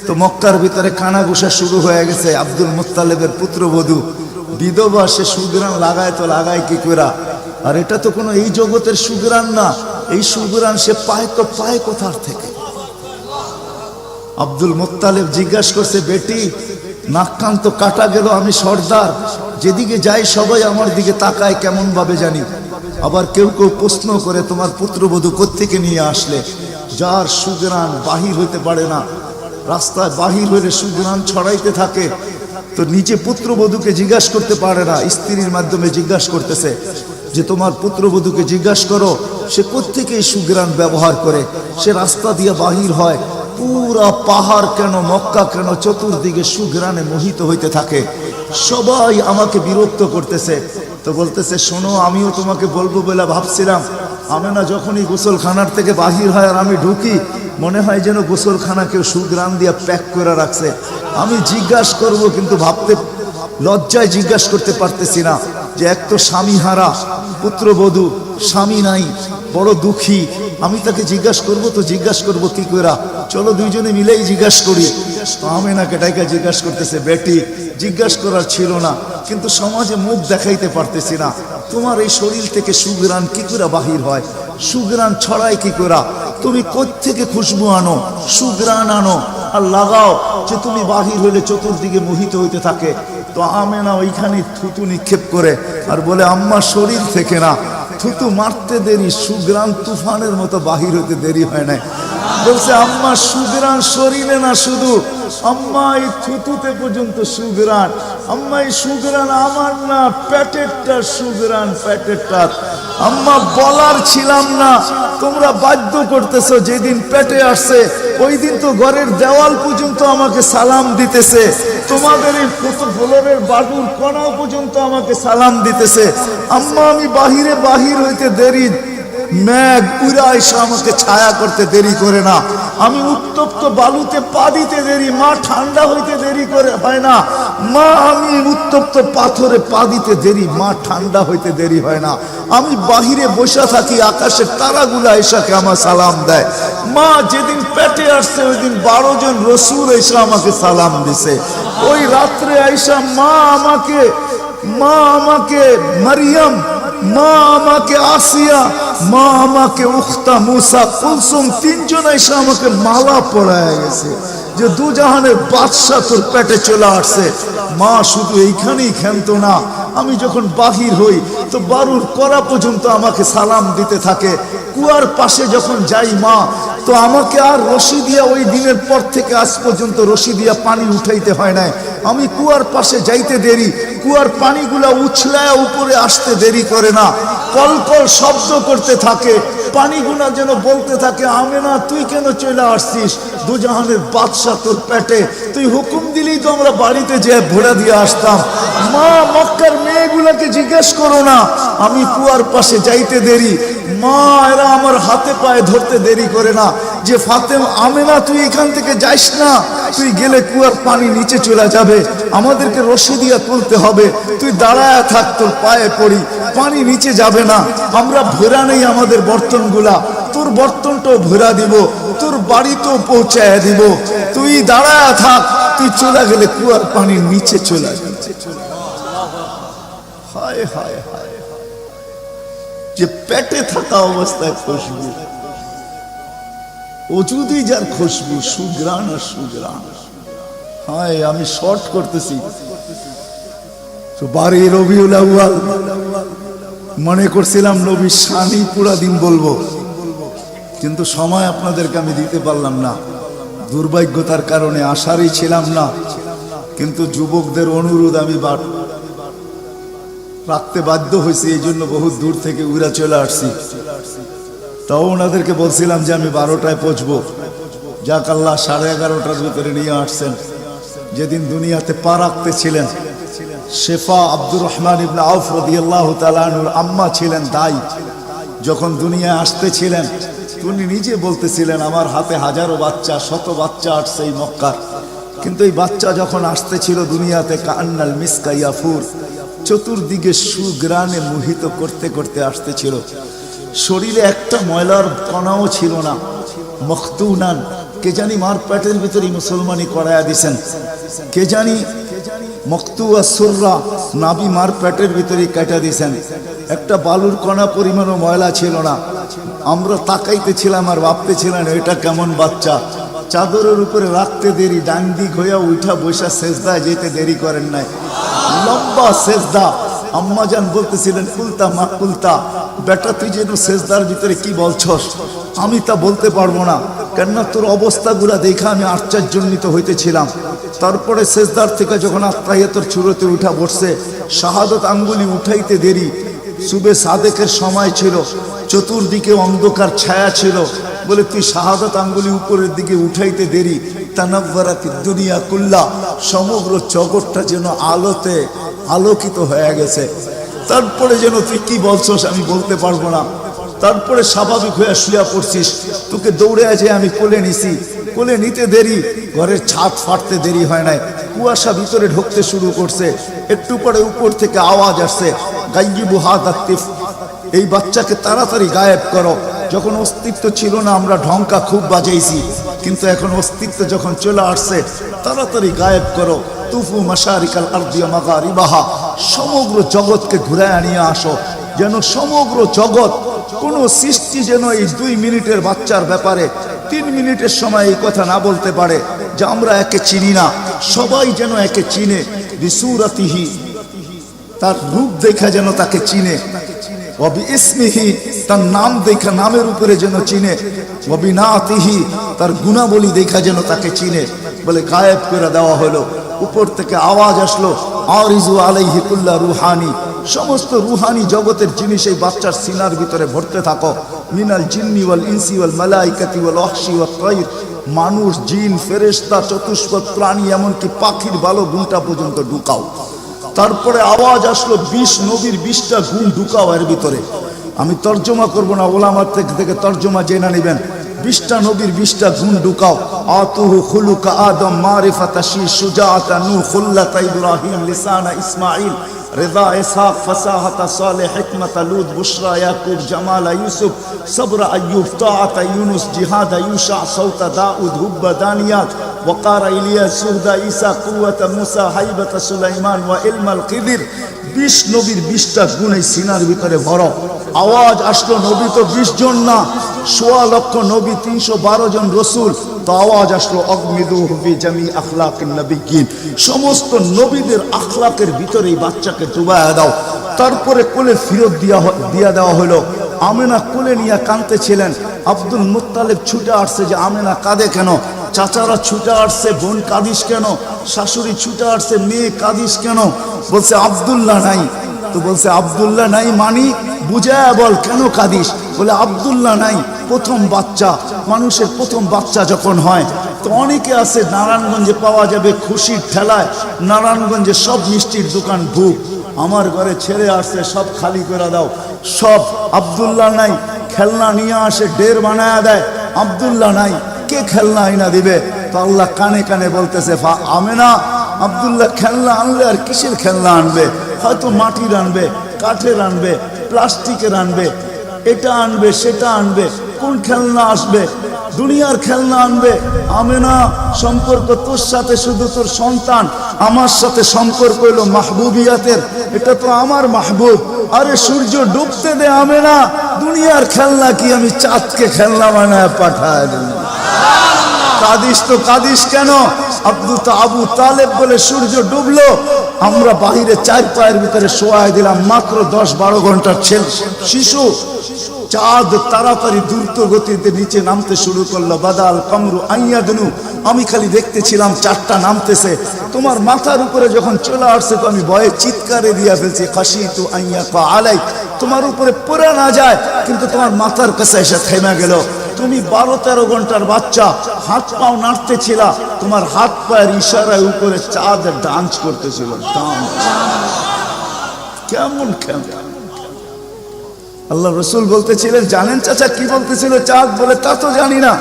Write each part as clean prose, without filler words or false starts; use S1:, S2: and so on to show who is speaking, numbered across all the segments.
S1: তো মক্কার ভিতরে কানাঘুষা শুরু হয়ে গেছে। আব্দুল মুত্তালিবের পুত্রবধূ বিধবা, সে সুগ্রাণ লাগায় তো লাগায় কি করে? আর এটা তো কোনো এই জগতের সুগ্রাণ না, এই সুগ্রাণ সে পায় তো পায় কোথার থেকে? আব্দুল মুত্তালিব জিজ্ঞাসা করছে, বেটি নাক কান তো কাটা গেল, আমি সর্দার, যেদিকে যাই সবাই আমার দিকে তাকায় কেমন ভাবে জানি। আবার কেউ কেউ প্রশ্ন করে, তোমার পুত্রবধূ কোত্থেকে নিয়ে আসলে? যার সুগ্রাণ বাহির হইতে পারে না, রাস্তায় বাহির হইলে সুগ্রাণ ছড়াইতে থাকে, তো নিজে পুত্রবধূকে জিজ্ঞাসা করতে পারে না, স্ত্রীর মাধ্যমে জিজ্ঞাসা করতেছে যে তোমার পুত্রবধূকে জিজ্ঞাসা করো সে কোত্থেকে এই সুগ্রাণ ব্যবহার করে। সে রাস্তা দিয়ে বাহির হয়, পুরা পাহাড় কেন, মক্কা কেন, চতুর্দিকে সুগ্রাণে মোহিত হইতে থাকে। সবাই আমাকে বিরক্ত করতেছে। তো বলতেছে, শোনো, আমিও তোমাকে বলবো বলে ভাবছিলাম। আমেনা যখনই গোসলখানার থেকে বাহির হয় আর আমি ঢুকি, মনে হয় যেন গোসলখানা কেউ সুগ্রাণ দিয়ে প্যাক করে রাখছে। আমি জিজ্ঞাসা করব, কিন্তু ভাবতে লজ্জায় জিজ্ঞাসা করতে পারতেছি না, যে এক তো স্বামী হারা পুত্রবধূ, স্বামী নাই, বড় দুঃখী, আমি তাকে জিজ্ঞাসা করব, তো জিজ্ঞাসা করব কি করে? চলো দুইজনে মিলেই জিজ্ঞাসা করি। আমেনাকে ডাইকা জিজ্ঞাসা করতেছে, বেটি জিজ্ঞাসা করার ছিল না, কিন্তু সমাজে মুখ দেখাইতে পারতেছি না, তোমার এই শরীর থেকে সুগ্রাণ কি করে বাহির হয়? সুগ্রাণ ছড়ায় কি করে? তুমি কোত্থেকে খুশবু আনো, সুগ্রাণ আনো আর লাগাও, যে তুমি বাহির হইলে চতুর্দিকে মোহিত হইতে থাকে। তো আমেনা ওইখানে থুতু নিক্ষেপ করে আর বলে, আম্মা শরীর থেকে না, থুতু মারতে দেরি, সুগ্রাণ তুফানের মতো বাহির হইতে দেরি হয় নাই। বলছে, আম্মা সুগ্রাণ শরীরে না শুধু, আম্মা এই থুতুতে পর্যন্ত সুগ্রাণ। আম্মা এই সুগ্রাণ আমার না, পেটেরটা সুগ্রাণ, পেটেরটা। আম্মা বলার ছিলাম না, তোমরা বাধ্য করতেছো। যেদিন পেটে আসছে ওই দিন তো ঘরের দেওয়াল পর্যন্ত আমাকে সালাম দিতেছে, তোমাদের এই ফ্লোরের বাটুর কোনাও পর্যন্ত আমাকে সালাম দিতেছে। আম্মা আমি বাহির হইতে দেরি, মেঘ উড়া এসে আমাকে ছায়া করতে দেরি করে না। আমি উত্তপ্ত বালুতে পা দিতে দেরি, মা ঠান্ডা হইতে দেরি করে হয় না। মা আমি উত্তপ্ত পাথরে পা দিতে দেরি, মা ঠান্ডা হইতে দেরি হয় না। আমি বাহিরে বসে থাকি, আকাশের তারাগুলা এসাকে আমার সালাম দেয়। মা যেদিন পেটে আসছে ওই দিন 12 জন রসুল এসে আমাকে সালাম দিছে। ওই রাত্রে আইসা মা আমাকে মারিয়াম, মা আমাকে আসিয়া, মা আমাকে উখতা মুসা কুলসুম, 3 জন এসে আমাকে মালা পরায় গেছে যে দুজাহানের বাদশা তোর পেটে চলে আসছে। মা শুধু এইখানেই ক্ষান্ত না, আমি যখন বাহির হই তো বারুর করা পর্যন্ত আমাকে সালাম দিতে থাকে। কুয়ার পাশে যখন যাই মা, তো আমাকে আর রশি দিয়া, ওই দিনের পর থেকে আজ পর্যন্ত রশি দিয়া পানি উঠাইতে হয় নাই। আমি কুয়ার পাশে যাইতে দেরি, কুয়ার পানিগুলা উছলায় উপরে আসতে দেরি করে না, কলকল শব্দ করতে থাকে, পানিগুলা যেন বলতে থাকে, আমেনা তুই কেন চলে আসছিস? দুজাহানের বাদশা তোর পেটে, তুই হুকুম দিলেই তো আমরা বাড়িতে যেয়ে ভোড়া দিয়ে আসতাম। মা মক্কার মেয়েগুলাকে জিজ্ঞেস করো না, আমি কুয়ার পাশে যাইতে দেরি, মা এরা আমার হাতে পায়ে ধরতে দেরি করে না, যে ফাতেমা, আমেনা তুই এখান থেকে যাইস না, তুই গেলে কুয়ার পানি নিচে চলে যাবে, আমাদেরকে রশি দিয়া তুলতে হবে, তুই দাঁড়ায় থাক, তোর পায়ে পড়ি, পানি নিচে যাবে না, আমরা ভরা নেই আমাদের বর্তনগুলা, তোর বর্তনটাও ভরা দিব, তোর বাড়িতেও পৌঁছায় দিব, তুই দাঁড়ায় থাক, তুই চলে গেলে কুয়ার পানি নিচে চলে যাবে। হায় হায় হায়, যে পেটে থাকা অবস্থায় খুশবু, অজুদি যার খুশবু, সুগ্রাণ আর সুগ্রাণ। হায়, আমি শর্ট করতেছি। তো 12 রবিউল আউয়াল মনে করছিলাম নবীর শানই পুরা দিন বলবো, কিন্তু সময় আপনাদেরকে আমি দিতে পারলাম না, দুর্ভাগ্যতার কারণে আসারই ছিলাম না। কিন্তু যুবকদের অনুরোধ আমি রাখতে বাধ্য হয়েছি, এই জন্য বহুত দূর থেকে উড়া চলে আসছি। তাও ওনাদেরকে বলছিলাম যে আমি 12টায় পৌঁছবো, যাক আল্লাহ 11:30টার ভিতরে নিয়ে আসছেন। যেদিন দুনিয়াতে পা রাখতে ছিলেন, শেফা আব্দুর রহমান ইবনে আউফ রাদিয়াল্লাহু তাআলা আনহুর আম্মা ছিলেন দাই, যখন দুনিয়ায় আসতেছিলেন তিনি নিজে বলতেছিলেন, আমার হাতে হাজারো বাচ্চা, শত বাচ্চা আসছে এই মক্কার, কিন্তু এই বাচ্চা যখন আসতেছিল দুনিয়াতে, কান্নাল মিসকা ইয়াফুর, চতুর্দিকে সুগ্রাণে মোহিত করতে করতে আসতেছিল, শরীরে একটা ময়লার কণাও ছিল না, মখতুনান, কে জানি মার পেটের ভিতরে মুসলমানি করায়া দিছেন, কে জানি মকতুয়া সুররা নাবি মার পেটের ভিতরে কাটা দিছেন। একটা বালুর কণা পরিমাণও ময়লা ছিল না। আমরা তাকাইতেছিলাম আর ভাবতেছিলাম এটা কেমন বাচ্চা। চাদরের উপরে রাখতে দেরি, ডান দিক হইয়া উঠা বৈশা সেজদায় যেতে দেরি করেন নাই, লম্বা সেজদা। আম্মাজান বলতেছিলেন কুলতা মা কুলতা, বেটা তুই যেন সেজদার ভিতরে কি বলছস, আমি তা বলতে পারবো না, কেননা তোর অবস্থাগুলা দেখা আমি আশ্চর্যান্বিত হইতেছিলাম। তারপরে সেজদার থেকে যখন আত্মাহিয়াতের চূড়াতে উঠা বসছে, শাহাদত আঙ্গুলি উঠাইতে দেরি। সুবে সাদেকের সময় ছিল, চতুর্দিকে অন্ধকার ছায়া ছিল, বলে তুই শাহাদত আঙ্গুলি উপরের দিকে উঠাইতে দেরি। তানাব্বারাতি দুনিয়া কুল্লা, সমগ্র জগৎটা যেন আলোতে আলোকিত হয়ে গেছে। তারপরে যেন তুই কি বলছস আমি বলতে পারবো না। তারপরে স্বাভাবিক হয়ে শুয়া পড়ছিস, তোকে দৌড়ে আছে আমি কোলে নিছি, কোলে নিতে দেরি, ঘরের ছাদ ফাটতে দেরি হয় নাই, কুয়াশা ভিতরে ঢুকতে শুরু করছে। একটু পরে উপর থেকে আওয়াজ আসছে, গাইয়িবু হাদা তিফ, এই বাচ্চাকে তাড়াতাড়ি গায়েব করো। যখন অস্তিত্ব ছিল না আমরা ঢঙ্কা খুব বাজাইছি, কিন্তু এখন অস্তিত্ব যখন চলে আসছে, তাড়াতাড়ি গায়েব করো। তুফু মাশারিকাল আরদি ওয়া মাগারিবাহা, সমগ্র জগৎকে ঘুরায় নিয়ে আসো, যেন সমগ্র জগৎ, কোন সৃষ্টি যেন এই 2 মিনিটের বাচ্চার ব্যাপারে 3 মিনিটের সময় এই কথা না বলতে পারে যে আমরা একে চিনি না। সবাই যেন একে চিনে, বিসুরাতিহি, তার রূপ দেখা যেন তাকে চিনে, ওয়াবি ইসমিহি, তার নাম দেখা নামের উপরে যেন চিনে, ওয়াবি নাতিহি, তার গুণাবলী দেখা যেন তাকে চিনে। বলে গায়েব করে দেওয়া হলো। উপর থেকে আওয়াজ আসলো, আরিজু আলাইহি কুল্লা রুহানি, সমস্ত রুহানি জগতের জিনিস এই বাচ্চার সিনার ভিতরে ভরতে থাকো। মিনাল জিন্নি ওয়াল ইনসি ওয়াল মালাইকাতি ওয়াল ওয়াহশি ওয়াত তাইর, মানুষ, জিন, ফেরেশতা, চতুষ্পদ প্রাণী, এমনকি পাখির ভালো গুণটা পর্যন্ত ঢুকাও। তারপরে আওয়াজ আসলো 20 নবীর 20টা গুণ ঢুকাও এর ভিতরে। আমি তর্জমা করব না, ওলামার থেকে তর্জমা জেনে নেবেন। 20টা নবীর 20টা গুণ ঢুকাও। আতুহু খুলুকা আদম, মারিফাতা শি, সুজাআতা নূহ, খুল্লাতা ইব্রাহিম, লিসানা ইসমাঈল, রিদা ইসহাক, ফাসাহাতা সালেহ, হিকমাতা লূত, বুশরা ইয়াকুব, জামালা ইউসুফ, সবরা আইয়ুব, তাআতা ইউনুস, জিহাদা ইউশা, সাউতা দাউদ, হুব্বা দানিয়াত, ওয়াকারা ইলিয়াস, সুহদা ঈসা, কুওয়াতা মুসা, হাইবাতা সুলাইমান, ওয়া ইলমাল খিদির। 20 নবীর 20টা গুণ এই সিনার ভিতরে ভরো। আওয়াজ আসলো, নবী তো 20 জন না, 1.25 লক্ষ নবী, 312 জন রসুল। তো আওয়াজ আসলো, অগমিদুহু ফি জামি আখলাকিন নবিয়্যিন, সমস্ত নবীদের আখলাকের ভিতরে এই বাচ্চাকে ডুবায়া দাও। তারপরে কোলে ফিরত দিয়া দেওয়া হলো। আমেনা কোলে নিয়ে কাঁদতেছিলেন। আব্দুল মুত্তালিব ছুটে আসছে যে আমেনা কাঁদে কেন? চাচারা ছুটে আসছে, বোন কাঁদিস কেন? শাশুড়ি ছুটে আসছে, মেয়ে কাঁদিস কেন? বলছে আব্দুল্লাহ নাই। তো বলছে আব্দুল্লাহ নাই মানি বুঝায় বল, কেন কাঁদিস? বলে আব্দুল্লাহ নাই, প্রথম বাচ্চা, মানুষের প্রথম বাচ্চা যখন হয় তো অনেকে আছে নারায়ণগঞ্জে পাওয়া যাবে খুশির ঠেলায়, নারায়ণগঞ্জে সব মিষ্টির দোকান বুক, আমার ঘরে ছেড়ে আসছে, সব খালি করে দাও, সব। আব্দুল্লাহ নাই, খেলনা নিয়ে আসে, ডের বানায় দেয়, আব্দুল্লাহ নাই, কে খেলনা আইনা দিবে? তো আল্লাহ কানে কানে বলতেছে, আমেনা আব্দুল্লাহ খেলনা আনলে আর কিসের খেলনা আনবে? হয়তো মাটির আনবে, কাঠের আনবে, প্লাস্টিকের আনবে, এটা আনবে, সেটা আনবে, কোন খেলনা আসবে? দুনিয়ার খেলনা আনবে। আমেনা, সম্পর্ক তোর সাথে শুধু তোর সন্তান, আমার সাথে সম্পর্ক হইল মাহবুবিয়াতের, এটা তো আমার মাহবুব। আরে সূর্য ডুবতে দে আমেনা, দুনিয়ার খেলনা কি আমি চাঁদকে খেলনা বানায় পাঠায় দিই? কাদিস তো কাদিস কেন? আবু তালেব বলে সূর্য ডুবলো, আমরা বাহিরে 4 পায়ের ভিতরে শোয়াই দিলাম, মাত্র 10-12 ঘন্টার শিশু। চাঁদ তাড়াতাড়ি দ্রুত গতিতে নিচে নামতে শুরু করলো। বাদাল কামরু আইয়াদনু, আমি খালি দেখতেছিলাম চাঁদটা নামতেছে। তোমার মাথার উপরে যখন চলে আসছে তো আমি ভয়ে চিৎকারে দিয়া ফেলছি, খাশিতু আইয়াকা আলাই, তোমার উপরে পড়ে না যায়, কিন্তু তোমার মাথার কাছে এসে থেমে গেল। তুমি 12-13 ঘন্টার বাচ্চা, হাত পাও নাড়তেছিল, তোমার হাত পায়ের ইশারায় উপরে চাঁদ ডান্স করতেছিল। কেমন কেমন আল্লাহ রসুল বলতেছিলেন, জানেন চাচা কি বলতেছিল চাঁদ? বলে তা তো জানি না।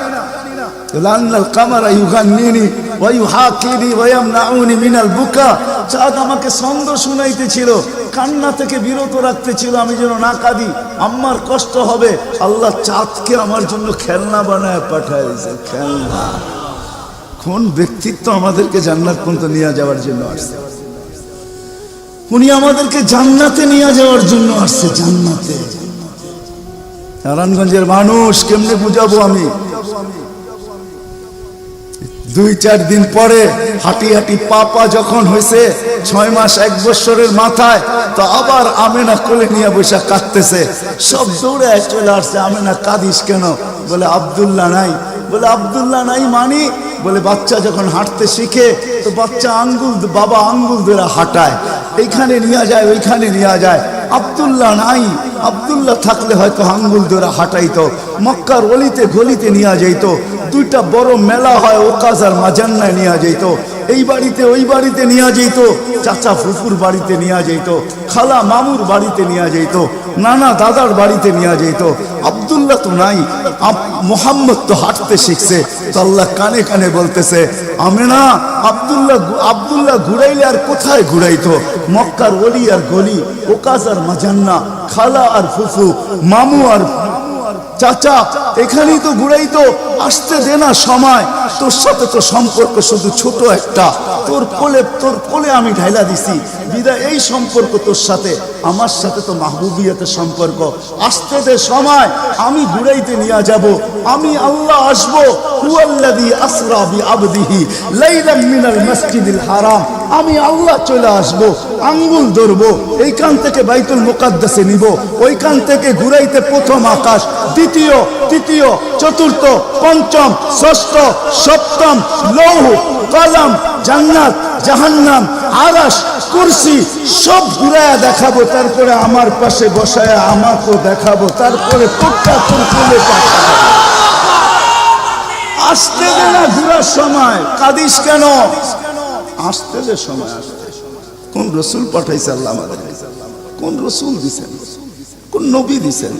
S1: লান্নাল কামারা ইউগান্নিনি ওয়া ইউহাকিনি ওয়া ইয়ামনাউনি মিনাল বুকা। চাঁদ আমাকে ছন্দ শুনাইতেছিল, কান্না থেকে বিরত রাখতেছিল, আমি যেন না কাঁদি, আমার কষ্ট হবে। আল্লাহ চাঁদকে আমার জন্য খেলনা বানায় পাঠাইছে, খেলনা। কোন ব্যক্তিত্ব আমাদেরকে জান্নাত পর্যন্ত নিয়ে যাওয়ার জন্য আসছে? উনি আমাদেরকে জান্নাতে নিয়ে যাওয়ার জন্য আসছে, জান্নাতে। নারায়ণগঞ্জের মানুষ কেমনে বুঝাবো আমি? 2-4 দিন পরে হাঁটি হাঁটি পাপা যখন হয়েছে 6 মাস 1 বছরের মাথায়, তো আবার আমেনা কোলে নিয়ে বসে কাঁদতেছে। সব দৌড়ে চলে আসছে, আমেনা কাঁদিস কেন? বলে আব্দুল্লাহ নাই। বলে আব্দুল্লাহ নাই মানি? বলে বাচ্চা যখন হাঁটতে শিখে তো বাচ্চা আঙ্গুল, বাবা আঙ্গুল ধরে হাঁটায়, এইখানে নিয়ে যায় ওইখানে নিয়ে যায়। আব্দুল্লাহ নাই, আব্দুল্লাহ থাকলে হয়তো আঙ্গুল ধরে হাঁটাইতো, মক্কার অলিতে গলিতে নিয়ে যাইত, 2টা বড় মেলা হয় ওকাজ আর মাজান্নায় নিয়ে যাইত, এই বাড়িতে ওই বাড়িতে নিয়ে যাইত, চাচা ফুফুর বাড়িতে নিয়ে যাইত, খালা মামুর বাড়িতে নিয়ে যাইত, নানা দাদার বাড়িতে নিয়ে যাইত। আব্দুল্লাহ তো নাই, মোহাম্মদ তো হাঁটতে শিখছে। তো আল্লাহ কানে কানে বলতেছে, আমেনা আব্দুল্লাহ ঘুরাইলে আর কোথায় ঘুরাইতো? মক্কার অলি আর গলি, ওকাজ আর মাজান্না, খালা আর ফুফু, মামু আর চাচা, এখানেই তো ঘুরাইতো। আসতে দে না সময়, তোর সাথে তো সম্পর্ক শুধু ছোট একটা, তোর কোলে আমি ঢাইলা দিছি বিদায়। এই সম্পর্ক তোর সাথে, আমার সাথে তো মাহবুবিয়াতের সম্পর্ক। আসতে দে সময়, আমি ঘুরাইতে নিয়ে যাব, আমি আল্লাহ আসবো। হুয়াল্লাযী আসরা বিআবদিহি লাইলাম মিনাল মাসজিদিল হারাম, আমি আল্লাহ চলে আসবো, আঙ্গুল ধরবো, এইখান থেকে বাইতুল মুকাদ্দাসে নিব, ওইখান থেকে ঘুরাইতে প্রথম আকাশ, দ্বিতীয়, তৃতীয়, চতুর্থ, পঞ্চম, ষষ্ঠ, সপ্তম, লৌহ, কলম, জান্নাত, জাহান্নাম, আরশ, কুরসি সব ঘুরায়া দেখাবো। তারপরে আমার পাশে বসায় আমাকেও দেখাবো, তারপরে তোরটা তোর কোলে পাঠাবো। আসতে দে না ঘুরার সময়, কাঁদিস কেন? আসতে দে সময়, আসতে। কোন রসুল পাঠাইছে আল্লাহ আমাদের? কোন রসুল দিছেন? কোন নবী দিছেন?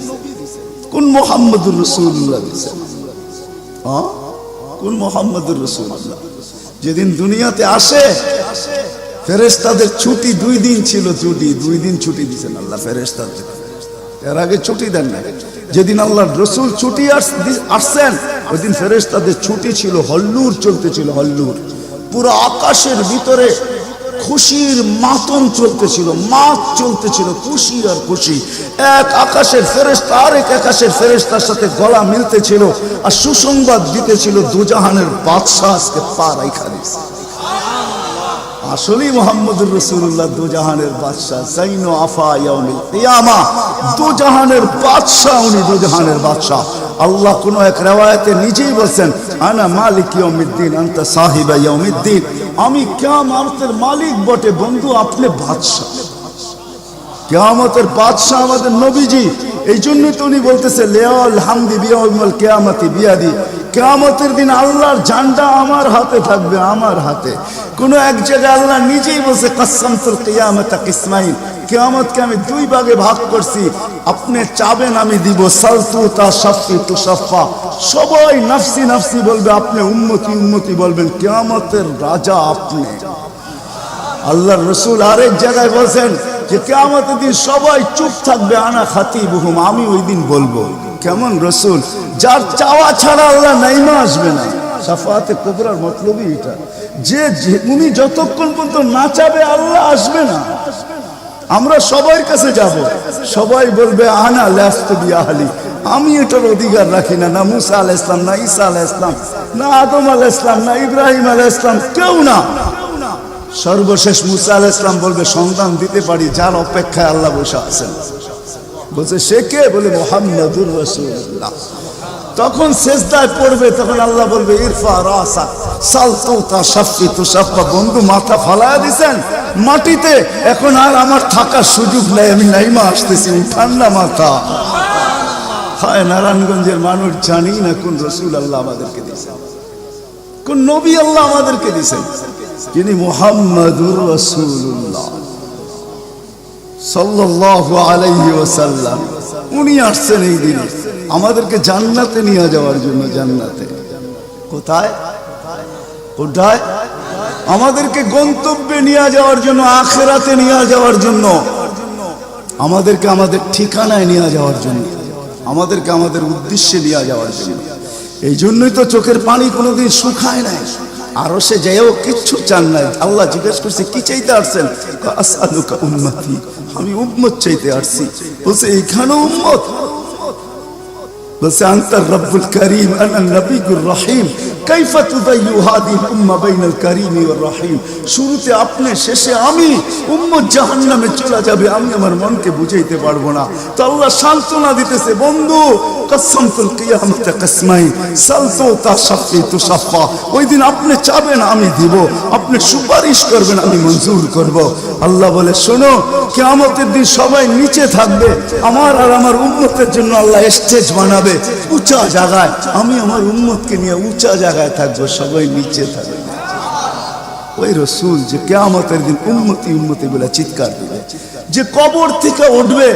S1: কোন মুহাম্মদুর রাসূলুল্লাহ দিছেন? কোন মুহাম্মদুর রাসূলুল্লাহ? যেদিন দুনিয়াতে আসে ফেরেশতাদের ছুটি 2 দিন ছিল, 2 দিন ছুটি দিছেন আল্লাহ ফেরেশতাদের। এর আগে ছুটি দেন না। যেদিন আল্লাহর রাসূল ছুটি আসছেন ওই দিন ফেরেশতাদের ছুটি ছিল, হল্লুর চলতেছিল, হল্লুর। পুরো আকাশের ভিতরে খুশির মাতম চলতেছিল, মাত চলতেছিল, খুশি আর খুশি। এক আকাশের ফেরেশতা আরেক আকাশের ফেরেশতার সাথে গলা মিলতেছিল আর সুসংবাদ দিতেছিল, দুজাহানের বাদশাহ আজকে পা রাইখা দিয়েছে। আসলেই মুহাম্মদুর রাসূলুল্লাহ দুজাহানের বাদশাহ, জাইনু আফা ইয়াউমিল কিয়ামা, দুজাহানের বাদশাহ, উনি দুজাহানের বাদশাহ। আল্লাহ কোন এক riwayate নিজেই বলেন, আনা মালিক ইয়াউমিদ্দিন আনতা সাহিবা ইয়াউমিদ্দিন, আমি কিয়ামতের মালিক বটে বন্ধু, আপনি বাদশাহ। কিয়ামতের বাদশাহ আমাদের নবীজি। এই জন্য তো উনি বলতেছে লিয়াল হামদি বিয়াউমিল কিয়ামতি বিয়াদি, কিয়ামতের দিন আল্লাহর ঝান্ডা আমার হাতে থাকবে, আমার হাতে। কোন এক জায়গায় আল্লাহ নিজেই বলছে কাসসামতুল কিয়ামাতা কিসমাইন, কিয়ামতকে আমি 2 ভাগে ভাগ করছি, আপনি চাবেন আমি দিব, সালতু তা শাফি তু শাফা, সবাই নফসি নফসি বলবে, আপনি উম্মতি উম্মতি বলবেন, কিয়ামতের রাজা আপনি। আল্লাহর রাসূল আরেক জায়গায় বলেন যে কিয়ামতের দিন সবাই চুপ থাকবে, আনা খাতিবুহুম, আমি ওই দিন বলবো। কেমন রাসূল? যার চাওয়া ছাড়া আল্লাহ নাইমা আসবে না। শাফাআতে কুবরার মতলবই এটা, যে উনি যতক্ষণ পর্যন্ত না চাবে আল্লাহ আসবে না। আমরা সবার কাছে যাব, সবাই বলবে আনা লাস্তু বিআহলি, আমি এটার অধিকার রাখি না। না মুসা আলাইহিস সালাম, না ঈসা আলাইহিস সালাম, না আদম আলাইহিস সালাম, না ইব্রাহিম আলাইহিস সালাম, কেউ না। সর্বশেষ মুসা আলাইহিস সালাম বলবে সন্তান দিতে পারি, যার অপেক্ষায় আল্লাহ বসে আছেন। বলছে সে কে? বলে মুহাম্মদুর রাসূলুল্লাহ। তখন সেজদায় পড়বে, তখন আল্লাহ বলবে ইরফা রাসা সালতু তা শাফি তু শাফা, বন্ধু মাথা ফালায়া দিছেন মাটিতে, এখন আর আমার থাকার সুযোগ নাই, আমি নাইমা আসতেছি, ঠান্ডা মাথা। হায় নারায়ণগঞ্জের মানুষ জানি না কোন রাসূল আল্লাহ আমাদেরকে দিয়েছেন, কোন নবী আল্লাহ আমাদেরকে দিয়েছেন, যিনি মুহাম্মদুর রাসূলুল্লাহ সাল্লাল্লাহু আলাইহি ওয়াসাল্লাম। উনি আসছেন এই দিনে আমাদেরকে জান্নাতে নিয়ে যাওয়ার জন্য, জান্নাতে। কোথায় কোথায়? আমাদেরকে গন্তব্যে নিয়ে যাওয়ার জন্য, আখিরাতে নিয়ে যাওয়ার জন্য, আমাদেরকে আমাদের ঠিকানায় নিয়ে যাওয়ার জন্য, আমাদেরকে আমাদের উদ্দেশ্যে নিয়ে যাওয়ার জন্য। এই জন্যই তো চোখের পানি কোনোদিন শুকায় নাই। আরো সে যেও কিচ্ছু চান নাই। আল্লাহ জিজ্ঞেস করছে কি চাইতে আসছেন? আসআলুকা উম্মতি, আমি উম্মত চাইতে আসছি। বলছে এইখানে উম্মত? বলছে আনতার রব্বুল করিম আনা নবিয়ুর রহিম কাইফা তুদাইয়ু হাদিহিল উম্মাহ বাইনাল কারীমি ওয়ার রহিম। শুরুতে আপনি, শেষে আমি, উম্মত জাহান্নামে চলে যাবে, আমি আমার মনকে বুঝাইতে পারবো না। তো আল্লাহ সান্ত্বনা দিতেছে, বন্ধু কসমতুল কিয়ামতে কসমাই সালতু তাশফি তুশফা। ওই দিন আপনি চাবেন আমি দিব, আপনি সুপারিশ করবেন আমি মঞ্জুর করব। আল্লাহ বলে শোনো, কিয়ামতের দিন সবাই নিচে থাকবে, আমার আর আমার উম্মতের জন্য আল্লাহ স্টেজ বানাবে উঁচা জায়গায়। আমি আমার উম্মতকে নিয়ে উঁচা জায়গায় থাকবো, সবাই নিচে থাকবে। ওই রসুল যে কিয়ামতের দিন উম্মতি উম্মতি বলে চিৎকার দিবে, যে কবর থেকে উঠবে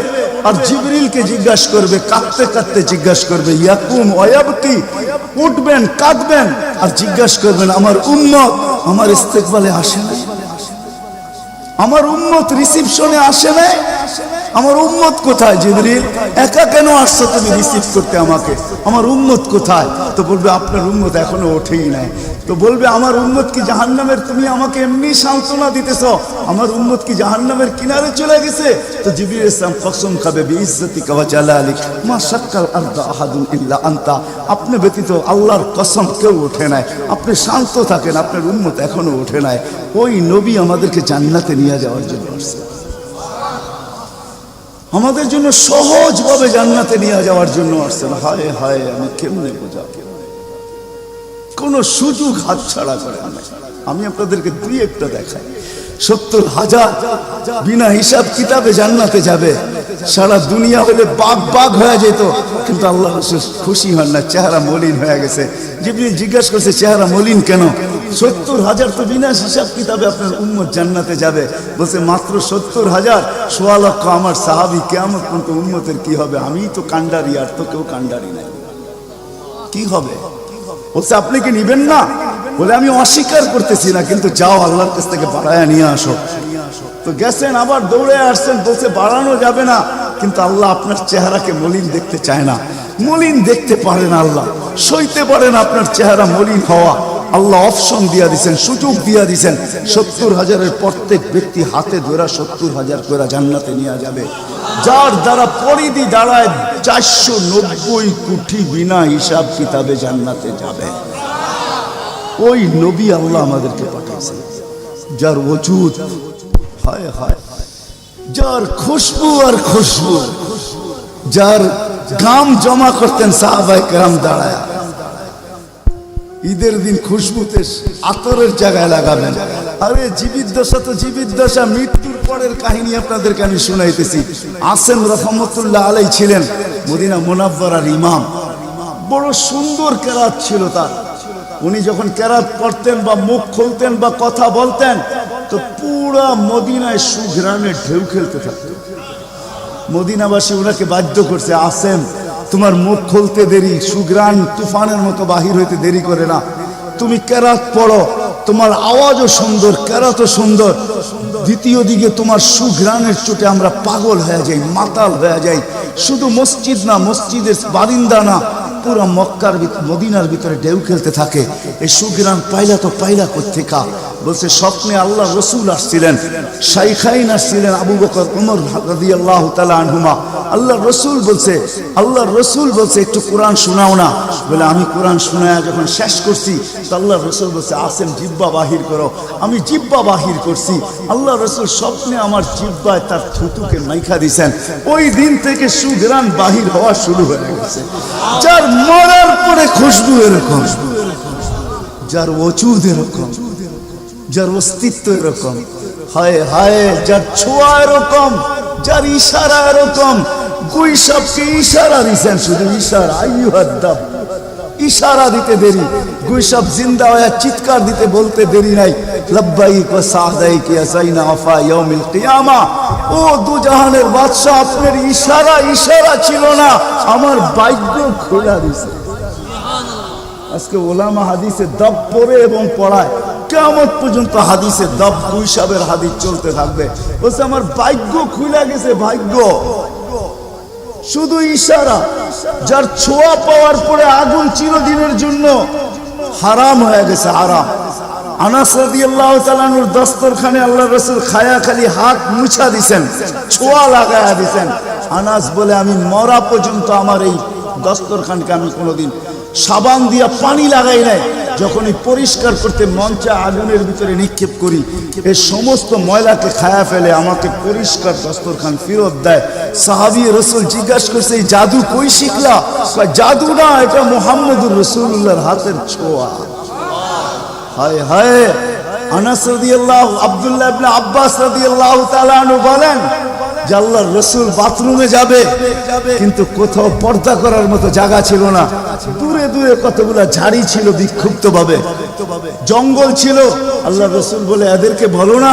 S1: আর জিবরিলকে জিজ্ঞাসা করবে, কাঁদতে কাঁদতে জিজ্ঞাসা করবে ইয়াকুম ওয়ায়াবকি, উঠবেন কাঁদবেন আর জিজ্ঞাসা করবেন আমার উম্মত আমার ইস্তেকবালে আসে না, আমার উম্মত রিসিপশনে আসে না, আমার উম্মত কোথায়? জিবরিল একা কেন আসছো তুমি রিসিভ করতে আমাকে? আমার উম্মত কোথায়? তো বলবে আপনার উম্মত এখনো ওঠেই নাই। তো বলবে আমার উম্মত কি জাহান্নামের? তুমি আমাকে এমনি সান্ত্বনা দিতেছো, আমার উম্মত কি জাহান্নামের কিনারে চলে গেছে? তো জিবরিল ইসলাম কসম খাবে বিইজ্জতিকা ওয়া জালালিক মা শাক্কাল আরদা আহাদুন ইল্লা আনতা, আপনি ব্যতীত আল্লাহর কসম কেউ ওঠে নাই। আপনি শান্ত থাকেন, আপনার উম্মত এখনো ওঠে নাই। ওই নবী আমাদেরকে জান্নাতে নিয়ে যাওয়ার জন্য আসছে, আমাদের জন্য সহজভাবে জান্নাতে নিয়ে যাওয়ার জন্য আসছেন। হায় হায়, আমি কেমনে বোঝাবো? কোন সুযোগ হাতছাড়া করে না। আমি আপনাদেরকে দুই একটা দেখাই। 70,000 বিনা হিসাব কিতাবে জান্নাতে যাবে। সারা দুনিয়া হলে বাগ বাগ হয়ে যেত, কিন্তু আল্লাহ রাসূল খুশি হন না, চেহারা মলিন হয়ে গেছে। জিবরিল জিজ্ঞাসা করছে চেহারা মলিন কেন? 70,000 তো বিনা হিসাব কিতাবে আপনার উম্মত জান্নাতে যাবে। বলছে মাত্র 70,000, 1.25 লক্ষ আমার সাহাবী, কিয়ামত পর্যন্ত উম্মতের কি হবে? আমিই তো কান্ডারি, আর তো কেউ কান্ডারি নাই, কি হবে? বলছে আপনি কি নিবেন না? বলে আমি অস্বীকার করতেছি না, কিন্তু যাও আল্লাহর কাছ থেকে বাড়ায়া নিয়ে আসো। তো গেছেন, আবার দৌড়ে আসছেন, বলছে বাড়ানো যাবে না, কিন্তু আল্লাহ আপনার চেহারাকে মলিন দেখতে চায় না, মলিন দেখতে পারেন আল্লাহ, সইতে পারেন আপনার চেহারা মলিন হওয়া। আল্লাহ অপশন দিয়া দিছেন, সুযোগ দিয়া দিছেন। 70,000-এর প্রত্যেক ব্যক্তি হাতে ধরা 70,000 করে জান্নাতে নিয়ে যাবে, যার দ্বারা পরিধি দাঁড়ায় 490 কোটি বিনা হিসাব কিতাবে জান্নাতে যাবে। ওই নবী আল্লাহ আমাদেরকে পাঠাইছেন, যার ওজুদ হায় হায়, যার খুশবু আর খুশবু, যার গাম জমা করতেন সাহাবায়ে কেরাম দাঁড়ায়। ঈদের দিন খুশবুতে আতরের জায়গায় লাগাবেন। আরে জীবিত দশা তো জীবিত দশা, মৃত্যুর পরের কাহিনী আপনাদেরকে আমি শুনাইতেছি। আসেম রহমতুল্লাহ আলাই ছিলেন মদিনা মুনাওয়ারার ইমাম, বড় সুন্দর কেরাত ছিল তার। উনি যখন কেরাত পড়তেন বা মুখ খুলতেন বা কথা বলতেন, তো পুরা মদিনায় সুঘ্রাণে ঢেউ খেলতে থাকত। মদিনাবাসী ওনাকে বাধ্য করছে, আসেম তোমার মুখ খুলতে দেরি, সুঘ্রাণ তুফানের মতো বাহির হইতে দেরি করে না, তুমি কেরাত পড়ো, তোমার আওয়াজও সুন্দর, কেরাতও সুন্দর, দ্বিতীয় দিকে তোমার সুঘ্রাণের চোটে আমরা পাগল হয়ে যাই, মাতাল হয়ে যাই। শুধু মসজিদ না, মসজিদের বারিন্দা না, পুরা মক্কার মদিনার ভিতরে ঢেউ খেলতে থাকে। এই সুঘ্রাণ পাইলা তো পাইলা কোত্থেকা? বলছে স্বপ্নে আল্লাহ রসুল আসছিলেন, শাইখাইন আসছিলেন, আবু বকর ওমর রাদিয়াল্লাহু তাআলা আনহুমা। আল্লাহ রসুল বলছে একটু কোরআন শোনাও না। বলে আমি কোরআন শোনায়া যখন শেষ করছি, তো আল্লাহ রসুল বলছে আসেম জিব্বা বাহির করো। আমি জিব্বা বাহির করছি, আল্লাহ রসুল স্বপ্নে আমার জিব্বায় তার থুতুকে মাইখা দিছেন। ওই দিন থেকে সুঘ্রাণ বাহির হওয়া শুরু হয়ে গেছে। যার মরার পরে খুশবু এরকম, যার ওজুদ এরকম, যার অস্তিত্ব এরকম, হায় হায়, যার ছোঁয়া এরকম, যার ইশারা এরকম। গুইসাবকে ইশারা দিছেন, শুধু ইশারা, আইয়ুহাদ্দাব, ইশারা দিতে দেরি। গুইসাব জিন্দা হয়ে চিৎকার দিতে বলতে দেরি নাই, লাব্বাইক ওয়া সাদাইক ইয়া যাইনা আফা ইয়াউমিল কিয়ামা। ও দুজাহানের বাদশা, আপনার ইশারা ছিল না, আমার ভাগ্য খোলা দিছে। আজকে ওলামা হাদিসে দব পড়ে এবং পড়ায়, কিয়ামত পর্যন্ত হাদিসে দব হিসাবের হাদিস চলতে থাকবে। বলছে আমার ভাগ্য খুলে গেছে, ভাগ্য শুধু ইশারা। যার ছোঁয়া পাওয়ার পরে আগুন চিরদিনের জন্য হারাম হয়ে গেছে, হারাম। আনাস রাদিয়াল্লাহু তাআলা আনহুর দস্তরখানে আল্লাহর রাসূল খায়া খালি হাত মুছা দিবেন, ছোঁয়া লাগায়া দিবেন। আনাস বলে আমি মরা পর্যন্ত আমার এই দস্তরখানকে আমি কোনোদিন সাবান দিয়া পানি লাগাই নাই। যখনই পরিষ্কার করতে মঞ্চে আগুনের ভিতরে নিক্ষেপ করি, এই সমস্ত ময়লাকে খায়া ফেলে আমাকে পরিষ্কার দস্তরখান ফেরত দেয়। সাহাবী রাসূল জিজ্ঞাসা করছে এই জাদু কই শিখলা? জাদু না, এটা মুহাম্মদুর রাসূলুল্লাহর হাতের ছোঁয়া। হায় হায়। আনাস রাদিয়াল্লাহু, আব্দুল্লাহ ইবনে আব্বাস রাদিয়াল্লাহু তাআলা আনহু বলেন যে আল্লাহর রাসূল বাথরুমে যাবে, কিন্তু কোথাও পর্দা করার মতো জায়গা ছিল না। দূরে দূরে কতগুলা ঝাড়ি ছিল, বিক্ষুব্ধ ভাবে জঙ্গল ছিল। আল্লাহর রাসূল বলে এদেরকে বলো না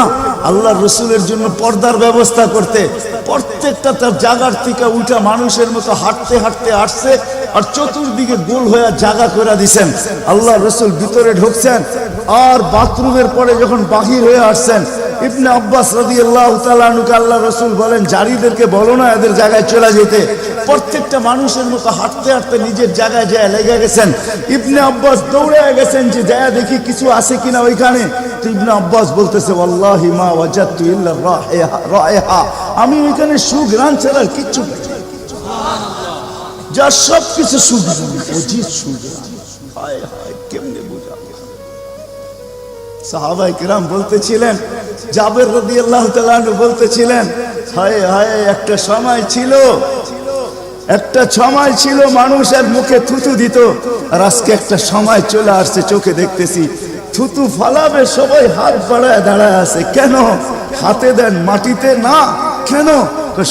S1: আল্লাহর রাসূলের জন্য পর্দার ব্যবস্থা করতে। প্রত্যেকটা তার জায়গার থেকে উঠা মানুষের মতো হাঁটতে হাঁটতে আসছে, আর চতুর্দিকে গোল হয়ে জায়গা করে দিছেন। আল্লাহর রাসূল ভিতরে ঢুকছেন, আর বাথরুমের পরে যখন বাহির হয়ে আসছেন, ইবনে আব্বাস রাদিয়াল্লাহু তাআলা আনহুকে আল্লাহর রাসূল বলেন জারিদেরকে বলো না এদের জায়গায় চলে যেতে। প্রত্যেকটা মানুষের মতো হাঁটতে হাঁটতে নিজের জায়গায় যায় লেগে গেছেন। ইবনে আব্বাস দৌড়ে গেছেন যে যায় দেখি কিছু আছে কিনা ওইখানে। তো ইবনে আব্বাস বলতেছে ওয়াল্লাহি মা ওয়াজাদতু ইল্লা রাইহা, আমি ওইখানে সুঘ্রাণ ছাড়া কিচ্ছু পাই না। যা সব কিছু সুঘ্রাণ, অজিত সুঘ্রাণ। হায় হায়, কেমনে বোঝাবো? সাহাবায়ে কেরাম বলতেছিলেন, জাবের রাদিয়াল্লাহু তাআলা আনহু বলতেছিলেন হায় হায়, একটা সময় ছিল মানুষের মুখে থুতু দিত, আর আজকে একটা সময় চলে আসছে চোখে দেখতেছি থুতু ফালাবে সবাই হাত বাড়ায় দাঁড়ায় আছে। কেন? হাতে দেন মাটিতে না, কেন?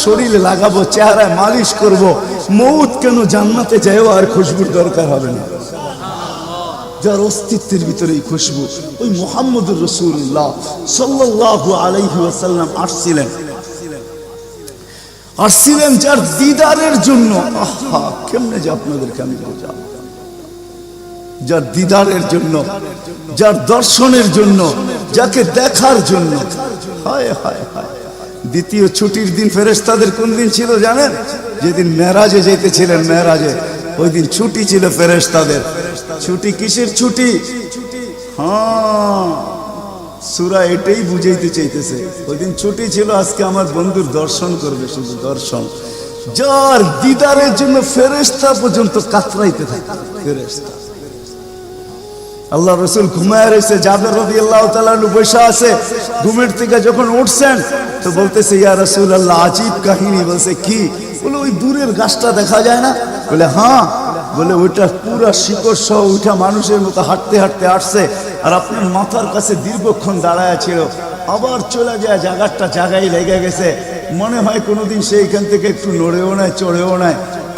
S1: শরীরে লাগাবো, চেহারায় মালিশ করব। মউত কেন? জান্নাতে যাইও আর খুশবুর দরকার হবে না। যার অস্তিত্বের ভিতরে এই খুশবু, ওই মুহাম্মদুর রাসূলুল্লাহ সাল্লাল্লাহু আলাইহি ওয়াসাল্লাম আসছিলেন যার দিদারের জন্য। আহা, কেমনে যে আপনাদেরকে আমি বোঝাবো। যার দিদারের জন্য, যার দর্শনের জন্য, যাকে দেখার জন্য। হায় হায় হায়। দ্বিতীয় ছুটির দিন ফেরেশতাদের কোন দিন ছিল জানেন? যেদিন মেরাজে যেতেছিলেন, মেরাজে ওই দিন ছুটি ছিল ফেরেশতাদের। ছুটি কিসের ছুটি? হ্যাঁ, সূরা এটাই বুঝাইতে চাইতেছে। ওই দিন ছুটি ছিল, আজকে আমার বন্ধুর দর্শন করবে, শুধু দর্শন। যার দিদারের জন্য ফেরেশতা পর্যন্ত কাতরাইতে থাকে। ফেরেশতা, আল্লাহ রাসূল ঘুমায় রয়েছে, জাবের রাদিয়াল্লাহু তাআলা আনহু বসে আছে। ঘুমের থেকে যখন উঠছেন তো বলতেছে ইয়া রাসূলুল্লাহ, আজীব কাহিনী। বলছে কি? বলে ওই দূরের গাছটা দেখা যায় না? বলে হ্যাঁ। বলে ওইটা পুরা শিকড় সহ উঠা মানুষের মতো হাঁটতে হাঁটতে আসছে, আর আপনার মাথার কাছে দীর্ঘক্ষণ দাঁড়ায় ছিল, আবার চলে যায়, জায়গাটা জায়গায় লেগে গেছে। মনে হয় কোনোদিন সে এখান থেকে একটু নড়েও নাই, চড়েও নাই,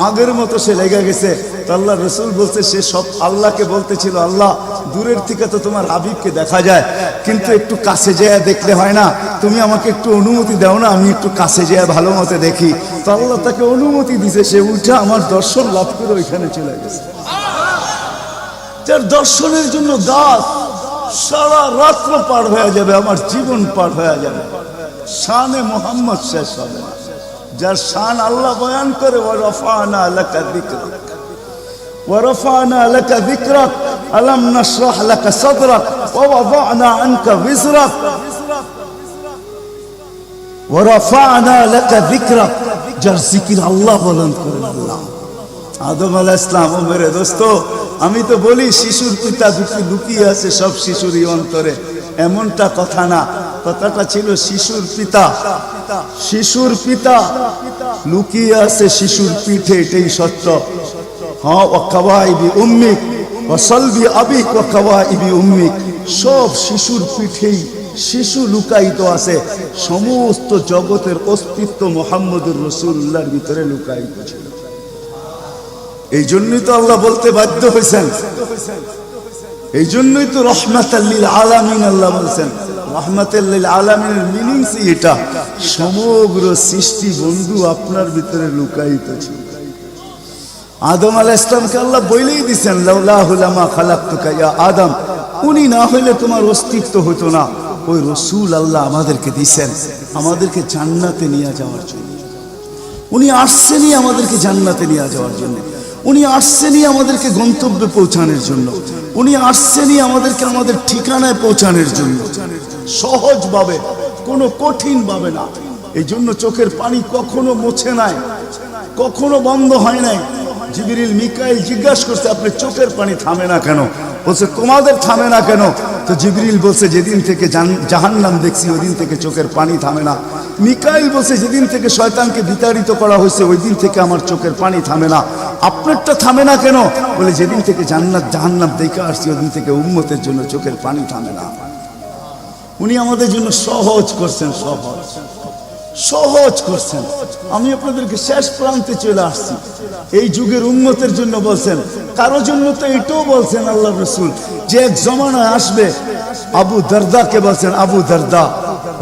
S1: আগের মতো সে লেগে গেছে। তো আল্লাহ রাসূল বলছে সে সব আল্লাহকে বলতেছিল, আল্লাহ দূরের থেকে তো তোমার হাবিবকে দেখা যায়, কিন্তু একটু কাছে যেয়ে দেখলে হয় না? তুমি আমাকে একটু অনুমতি দাও না, আমি একটু কাছে যেয়ে ভালো মতো দেখি। তো আল্লাহ তাকে অনুমতি দিছে, সে উঠে আমার দর্শন লাভ করে ওইখানে চলে গেছে। যার দর্শনের জন্য গাছ সারা রাত্র পার হয়ে যাবে, আমার জীবন পার হয়ে যাবে, শানে মুহাম্মদ শেষ হবে না। যার শান আল্লাহ বয়ান করে ওয়ারফানা লাকা যিকরাক, ওয়ারফানা লাকা যিকরাক, আলাম নাশরাহ লাকা সাদরাক, ওয়া ওয়াদানা আনকা বিজরাক, ওয়ারফানা লাকা যিকরাক। যার জিকির আল্লাহ বলেন করেন আল্লাহ। আদম আলাইহিস সালাম, ও মেরে দোস্ত, আমি তো বলি শিশুর পিতা লুকিয়ে আছে সব শিশুরই অন্তরে, এমনটা কথা না। কথাটা ছিল শিশুর পিতা, শিশুর পিতা লুকিয়ে আছে শিশুর পিঠে, এটাই সত্য। হ্যাঁ, ওয়া কাওয়াইবি উম্মিক ওয়া সালবি আবিক ওয়া কাওয়াইবি উম্মিক, সব শিশুর পিঠেই শিশু লুকায়িত আছে। সমস্ত জগতের অস্তিত্ব মুহাম্মদুর রাসূলুল্লাহর ভিতরে লুকায়িত ছিল। এই জন্যই তো আল্লাহ বলতে বাধ্য হয়েছেন, এই জন্যই তো রহমাতাল লিল আলামিন আল্লাহ বলছেন। রহমাতাল লিল আলামিনের মিনিংস এটা, সমগ্র সৃষ্টি বন্ধু আপনার ভিতরে লুকায়িত ছিল। আদম আলাইহিস সালামকে আল্লাহ বলেই দিয়েছেন লাউলাহু লামা খালাকতুকা ইয়া আদম, উনি না হইলে তোমার অস্তিত্ব হতো না। ওই রসুল আল্লাহ আমাদেরকে দিয়েছেন আমাদেরকে জান্নাতে নিয়ে যাওয়ার জন্য। উনি আসছেনই আমাদেরকে জান্নাতে নিয়ে যাওয়ার জন্য, উনি আসছেনই আমাদেরকে গন্তব্যে পৌঁছানোর জন্য, উনি আসছেনই আমাদেরকে আমাদের ঠিকানায় পৌঁছানোর জন্য, সহজভাবে, কোনো কঠিন ভাবে না। এই জন্য চোখের পানি কখনো মুছে নাই, কখনো বন্ধ হয় নাই। জিবরিল মিকাইল জিজ্ঞাসা করছে আপনি চোখের পানি থামে না কেন? বলছে তোমাদের থামে না কেন? তো জিবরিল বলছে যেদিন থেকে জাহান্নাম দেখছি ওই দিন থেকে চোখের পানি থামে না। মিকাইল বলছে যেদিন থেকে শয়তানকে বিতাড়িত করা হয়েছে ওই দিন থেকে আমার চোখের পানি থামে না। আপনারটা থামে না কেন? বলে যেদিন থেকে জান্নাত জাহান্নাম দেখে আসছি ওই দিন থেকে উম্মতের জন্য চোখের পানি থামে না। উনি আমাদের জন্য সহজ করছেন, সহজ সহজ করছেন। আমি আপনাদেরকে শেষ প্রান্তে চলে আসছি। এই যুগের উম্মতের জন্য বলছেন, কারো জন্য তো এটাও বলছেন আল্লাহ রসুল যে এক জমানা আসবে। আবু দারদাকে বলছেন আবু দারদা,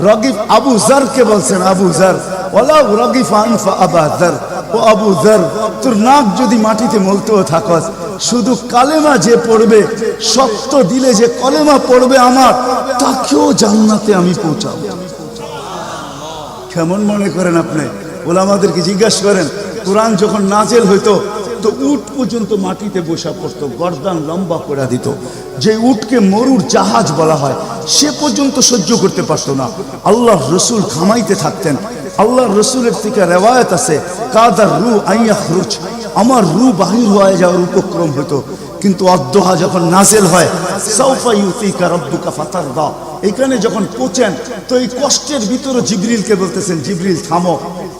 S1: রগিফ আবু জারকে বলছেন আবু জার, ওয়ালা রগিফ আনফা আবা জার, ও আবু জার তোর নাক যদি মাটিতে মলতেও থাকস, শুধু কালেমা যে পড়বে, শক্ত দিলে যে কলেমা পড়বে আমার, তাকেও জান্নাতে আমি পৌঁছাবো। কেমন মনে করেন আপনি? ওলামাদেরকে জিজ্ঞাসা করেন, কোরআন যখন নাজেল হইতো তো উট পর্যন্ত মাটিতে বসা পড়তো, গর্দান লম্বা করে দিত। যে উটকে মরুর জাহাজ বলা হয় সে পর্যন্ত সহ্য করতে পারতো না। আল্লাহর রসুল ঘামাইতে থাকতেন। আল্লাহর রসুলের থেকে রেওয়ায়ত আছে কাদার রু আইয়াখরুজ, আমার রু বাহির হয়ে যাওয়ার উপক্রম হতো। কিন্তু অদ্দোহা যখন নাজেল হয় সাউফা ইউতিকা রাব্বুকা ফাতারদা, এখানে যখন পৌঁছেন তো এই কষ্টের ভিতরে জিবরিলকে বলতেছেন জিবরিল থামো,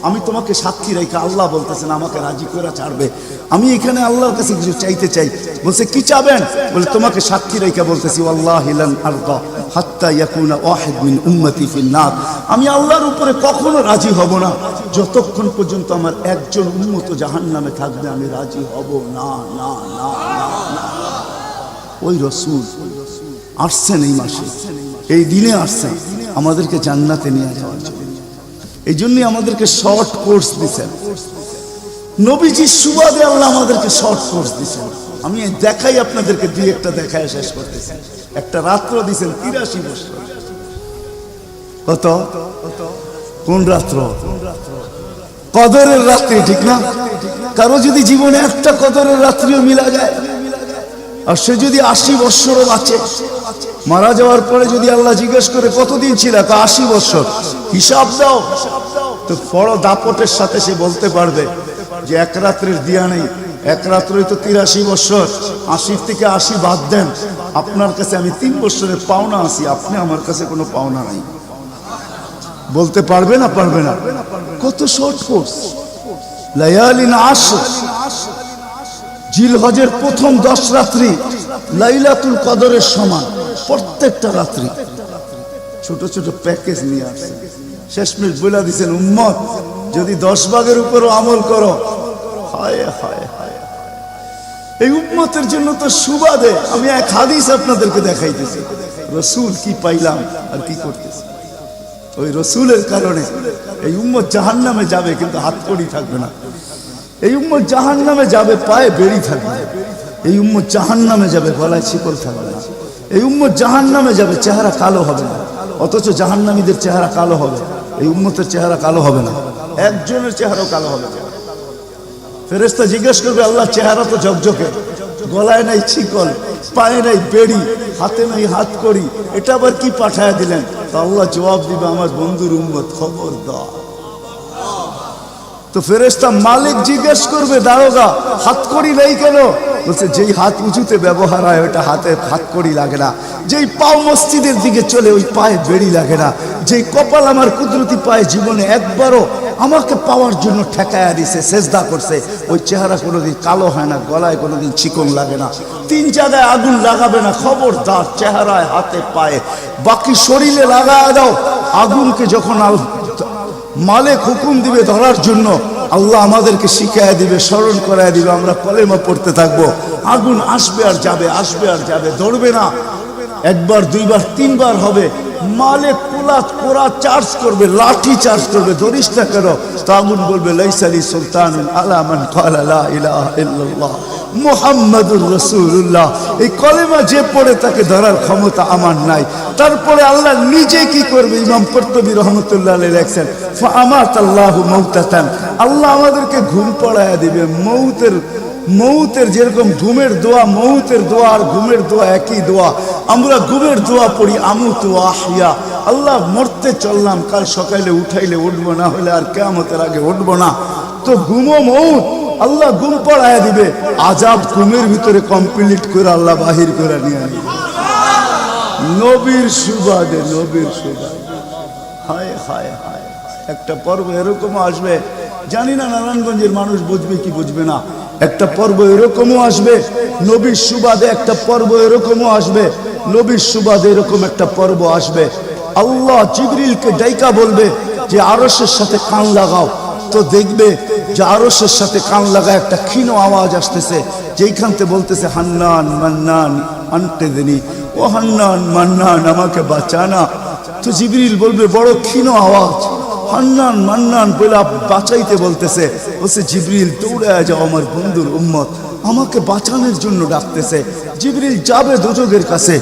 S1: আমি তোমাকে সাক্ষী রেখে, আল্লাহ বলতেছেন আমাকে রাজি করে ছাড়বে, আমি এখানে আল্লাহর কাছে কিছু চাইতে চাই। বলছে কি চাবেন? বলে তোমাকে সাক্ষী রেখে বলতেছি ওয়াল্লাহি লান আরদা হাত্তা ইয়াকুনা ওয়াহিদ মিন উম্মতি ফিন নার, আমি আল্লাহর উপরে কখনো রাজি হব না যতক্ষণ পর্যন্ত আমার একজন উম্মত জাহান্নামে থাকবে, আমি রাজি হব না। না না না, ওই রসুল আসছেন এই মাসে, এই দিনে আসছেন আমাদেরকে জান্নাতে নিয়ে যাওয়ার জন্য। এই জন্যই আমাদেরকে শর্ট কোর্স দিচ্ছেন নবীজির সুবাদে, আল্লাহ আমাদেরকে শর্ট কোর্স দিচ্ছেন। আমি দেখাই আপনাদেরকে দুই একটা দেখায় শেষ করতেছি। একটা রাত্র দিচ্ছেন 83 বছর। কত? কোন রাত্র? কদরের রাত্রি, ঠিক না? কারো যদি জীবনে একটা কদরের রাত্রিও মিলা যায়, আর সে যদি 80 বছরও বাঁচে, মারা যাওয়ার পরে যদি আল্লাহ জিজ্ঞেস করে কতদিন ছিল, 80 বছর, হিসাব দাও, তো বড় দাপটের সাথে সে বলতে পারবে যে এক রাত্রের দিয়া নেই, এক রাত্রই তো 83 বছর, 80 থেকে 80 বাদ দেন, আপনার কাছে আমি 3 বছরের পাওনা আছি, আপনি আমার কাছে কোনো পাওনা নাই। বলতে পারবে না? পারবে না। কত শর্ট কোর্স। লায়ালিন আশর, জিলহজের প্রথম 10 রাত্রি লাইলাতুল কদরের সমান, প্রত্যেকটা রাত্রি। ছোট ছোট প্যাকেজ নিয়ে আসছে। শেষমেশ বলে দিচ্ছেন উম্মত যদি 10 ভাগের উপরও আমল করো, হায় হায় হায়, এই উম্মতের জন্য তো সুবাদে আমি এক হাদিস আপনাদেরকে দেখাইতেছি। রসুল কি পাইলাম আর কি করতেছি। ওই রসুলের কারণে এই উম্মত জাহান্নামে যাবে কিন্তু হাত কড়ি থাকবে না। এই উম্মত জাহান্নামে যাবে পায়ে বেড়ি থাকবে। এই উম্মত জাহান্নামে যাবে গলায় শিকল থাকবে না। এই উম্মত জাহান্নামে যাবে চেহারা কালো হবে না। অথচ জাহান্নামীদের চেহারা কালো হবে, এই উম্মতের চেহারা কালো হবে না। একজনের চেহারাও কালো হবে না। ফেরেশতা জিজ্ঞেস করবে আল্লাহ চেহারা তো ঝকঝকে, গলায় নাই শিকল, পায়ে নাই বেড়ি, হাতে নাই হাত কড়ি, এটা আবার কি পাঠায় দিলেন? তো আল্লাহ জবাব দিবে আমার বন্ধুর উম্মত খবরদার। তো ফেরেশতা মালিক জিজ্ঞেস করবে দারোগা হাত কড়ি নেই কেন? বলছে যেই হাত উঁচুতে ব্যবহার হয় ওইটা হাতে হাত কড়ি লাগে না। যেই পাও মসজিদের দিকে চলে ওই পায়ে বেড়ি লাগে না। যেই কপাল আমার কুদরতি পায়ে জীবনে একবারও আমাকে পাওয়ার জন্য ঠেকায়া দিছে, সেজদা করছে, ওই চেহারা কোনোদিন কালো হয় না, গলায় কোনোদিন চিকন লাগে না, 3 জায়গায় আগুন লাগাবে না। খবরদার, চেহারায় হাতে পায়ে, বাকি শরীরে লাগায় দাও। আগুনকে যখন মালিক হুকুম দিবে ধরার জন্য, আল্লাহ আমাদেরকে শিখায় দিবে, স্মরণ করায় দিবে, আমরা কলেমা পড়তে থাকবো। আগুন আসবে আর যাবে, আসবে আর যাবে, ধরবে না। 1 বার 2 বার 3 বার হবে, মালে কোরা চার্জ করবে, লাঠি চার্জ করবে, ধরিস না কেন? তো আগুন বলবে লাইসালি সুলতানুন আলা মান ক্বালা লা ইলাহা ইল্লাল্লাহ মুহাম্মাদুর রাসূলুল্লাহ। এই কলেমা যে পড়ে তাকে ধরার ক্ষমতা আমার নাই। তারপরে আল্লাহ নিজে কি করবে? ইমাম কুরতুবী রহমাতুল্লাহ আলাইহি লেখেন ফাআমাতাল্লাহু মাউতাতান, আল্লাহ আমাদেরকে ঘুম পড়ায়া দিবে। মৌতের যেরকম ঘুমের দোয়া, মৌতের দোয়া আর ঘুমের দোয়া একই দোয়া। আমরা ঘুমের দোয়া পড়ি আমুতু আহিয়া, আল্লাহ মরতে চললাম, কাল সকালে উঠাইলে উঠবো, না হলে আর কিয়ামতের আগে উঠবো না। তো ঘুমো মৌত, আল্লাহ ঘুম পড়ায়া দিবে। আজাব ঘুমের ভিতরে কমপ্লিট করে আল্লাহ বাহির করে নিয়ে আনবে নবীর সুবাদে, নবীর সুবাদে। হায় হায় হায়, একটা পর্ব এরকমও আসবে, জানি না নারায়ণগঞ্জের মানুষ বুঝবে কি বুঝবে না। একটা পর্ব এরকমও আসবে নবীর সুবাদে, একটা পর্ব এরকমও আসবে নবীর সুবাদে, এরকম একটা পর্ব আসবে। আল্লাহ জিবরিলকে ডাইকা বলবে যে আরশের সাথে কান লাগাও। তো দেখবে যে আরশের সাথে কান লাগা একটা ক্ষীণ আওয়াজ আসতেছে, যেইখান থেকে বলতেছে হান্নান মান্নান আনতেদিনী, ও হান্নান মান্নান আমাকে বাঁচানা। তো জিবরিল বলবে বড় ক্ষীণ আওয়াজ, হান্নান মান্নান বলে বাঁচাইতে বলতেছে। বলছে জিবরিল দৌড়ায় যাও, আমার বন্ধুর উম্মত আমাকে বাঁচানোর জন্য ডাকতেছে। জিবরিল যাবে দোজখের কাছে,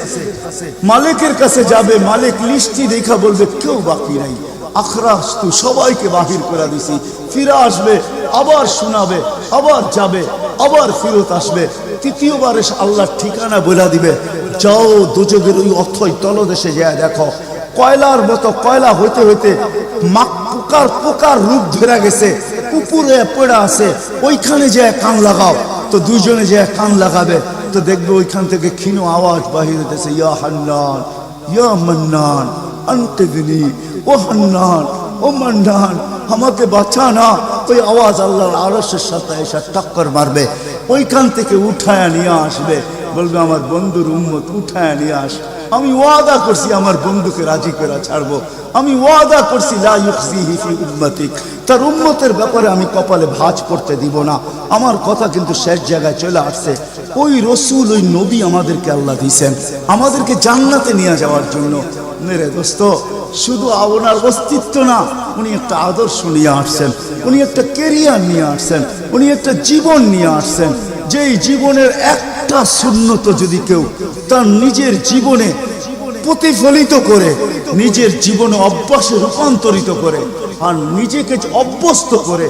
S1: মালিকের কাছে যাবে। মালিক লিস্টি দেখা বলবে কেউ বাকি নাই, আখরাস তু সবাইকে বাহির করে দিছি। ফিরে আসবে, আবার শোনাবে, আবার যাবে, আবার ফিরত আসবে। তৃতীয়বার এসে আল্লাহর ঠিকানা বলে দিবে, যাও দোজখের ওই অথই তলদেশে যায় দেখো, কয়লার মতো কয়লা হইতে হইতে পোকার রূপ ধরে গেছে, উপরে পড়ে আছে, ওইখানে যে কান লাগাও। তো দুইজনে যে কান লাগাবে, তো দেখবে ওইখান থেকে ক্ষীণ আওয়াজ বাহির হইতেছে, ইয়া হান্নান ইয়া মান্নান আনতেদিনী, ও হান্নান ও মান্নান আমাকে বাঁচানা। ওই আওয়াজ আল্লাহর আরশের সাথে এসে টক্কর মারবে, ওইখান থেকে উঠায় নিয়ে আসবে। বলবে আমার বন্ধুর উম্মত উঠায় নিয়ে আস, আমি ওয়াদা করছি আমার বন্ধুকে রাজি করে ছাড়বো, আমি ওয়াদা করছি লা ইউখজিহি ফি উম্মতিক, তার উম্মতের ব্যাপারে আমি কপালে ভাঁজ করতে দিব না। আমার কথা কিন্তু শেষ জায়গায় চলে আসছে। ওই রসুল, ওই নবী আমাদেরকে আল্লাহ দিয়েছেন আমাদেরকে জান্নাতে নিয়ে যাওয়ার জন্য। মেরে দোস্ত, শুধু ওনার অস্তিত্ব না, উনি একটা আদর্শ নিয়ে আসছেন, উনি একটা কেরিয়ার নিয়ে আসছেন, উনি একটা জীবন নিয়ে আসছেন। যেই জীবনের একটা সুন্নত যদি কেউ তার নিজের জীবনে প্রতিফলিত করে, নিজের জীবনে অভ্যাসে রূপান্তরিত করে, আর নিজেকে অভ্যস্ত করে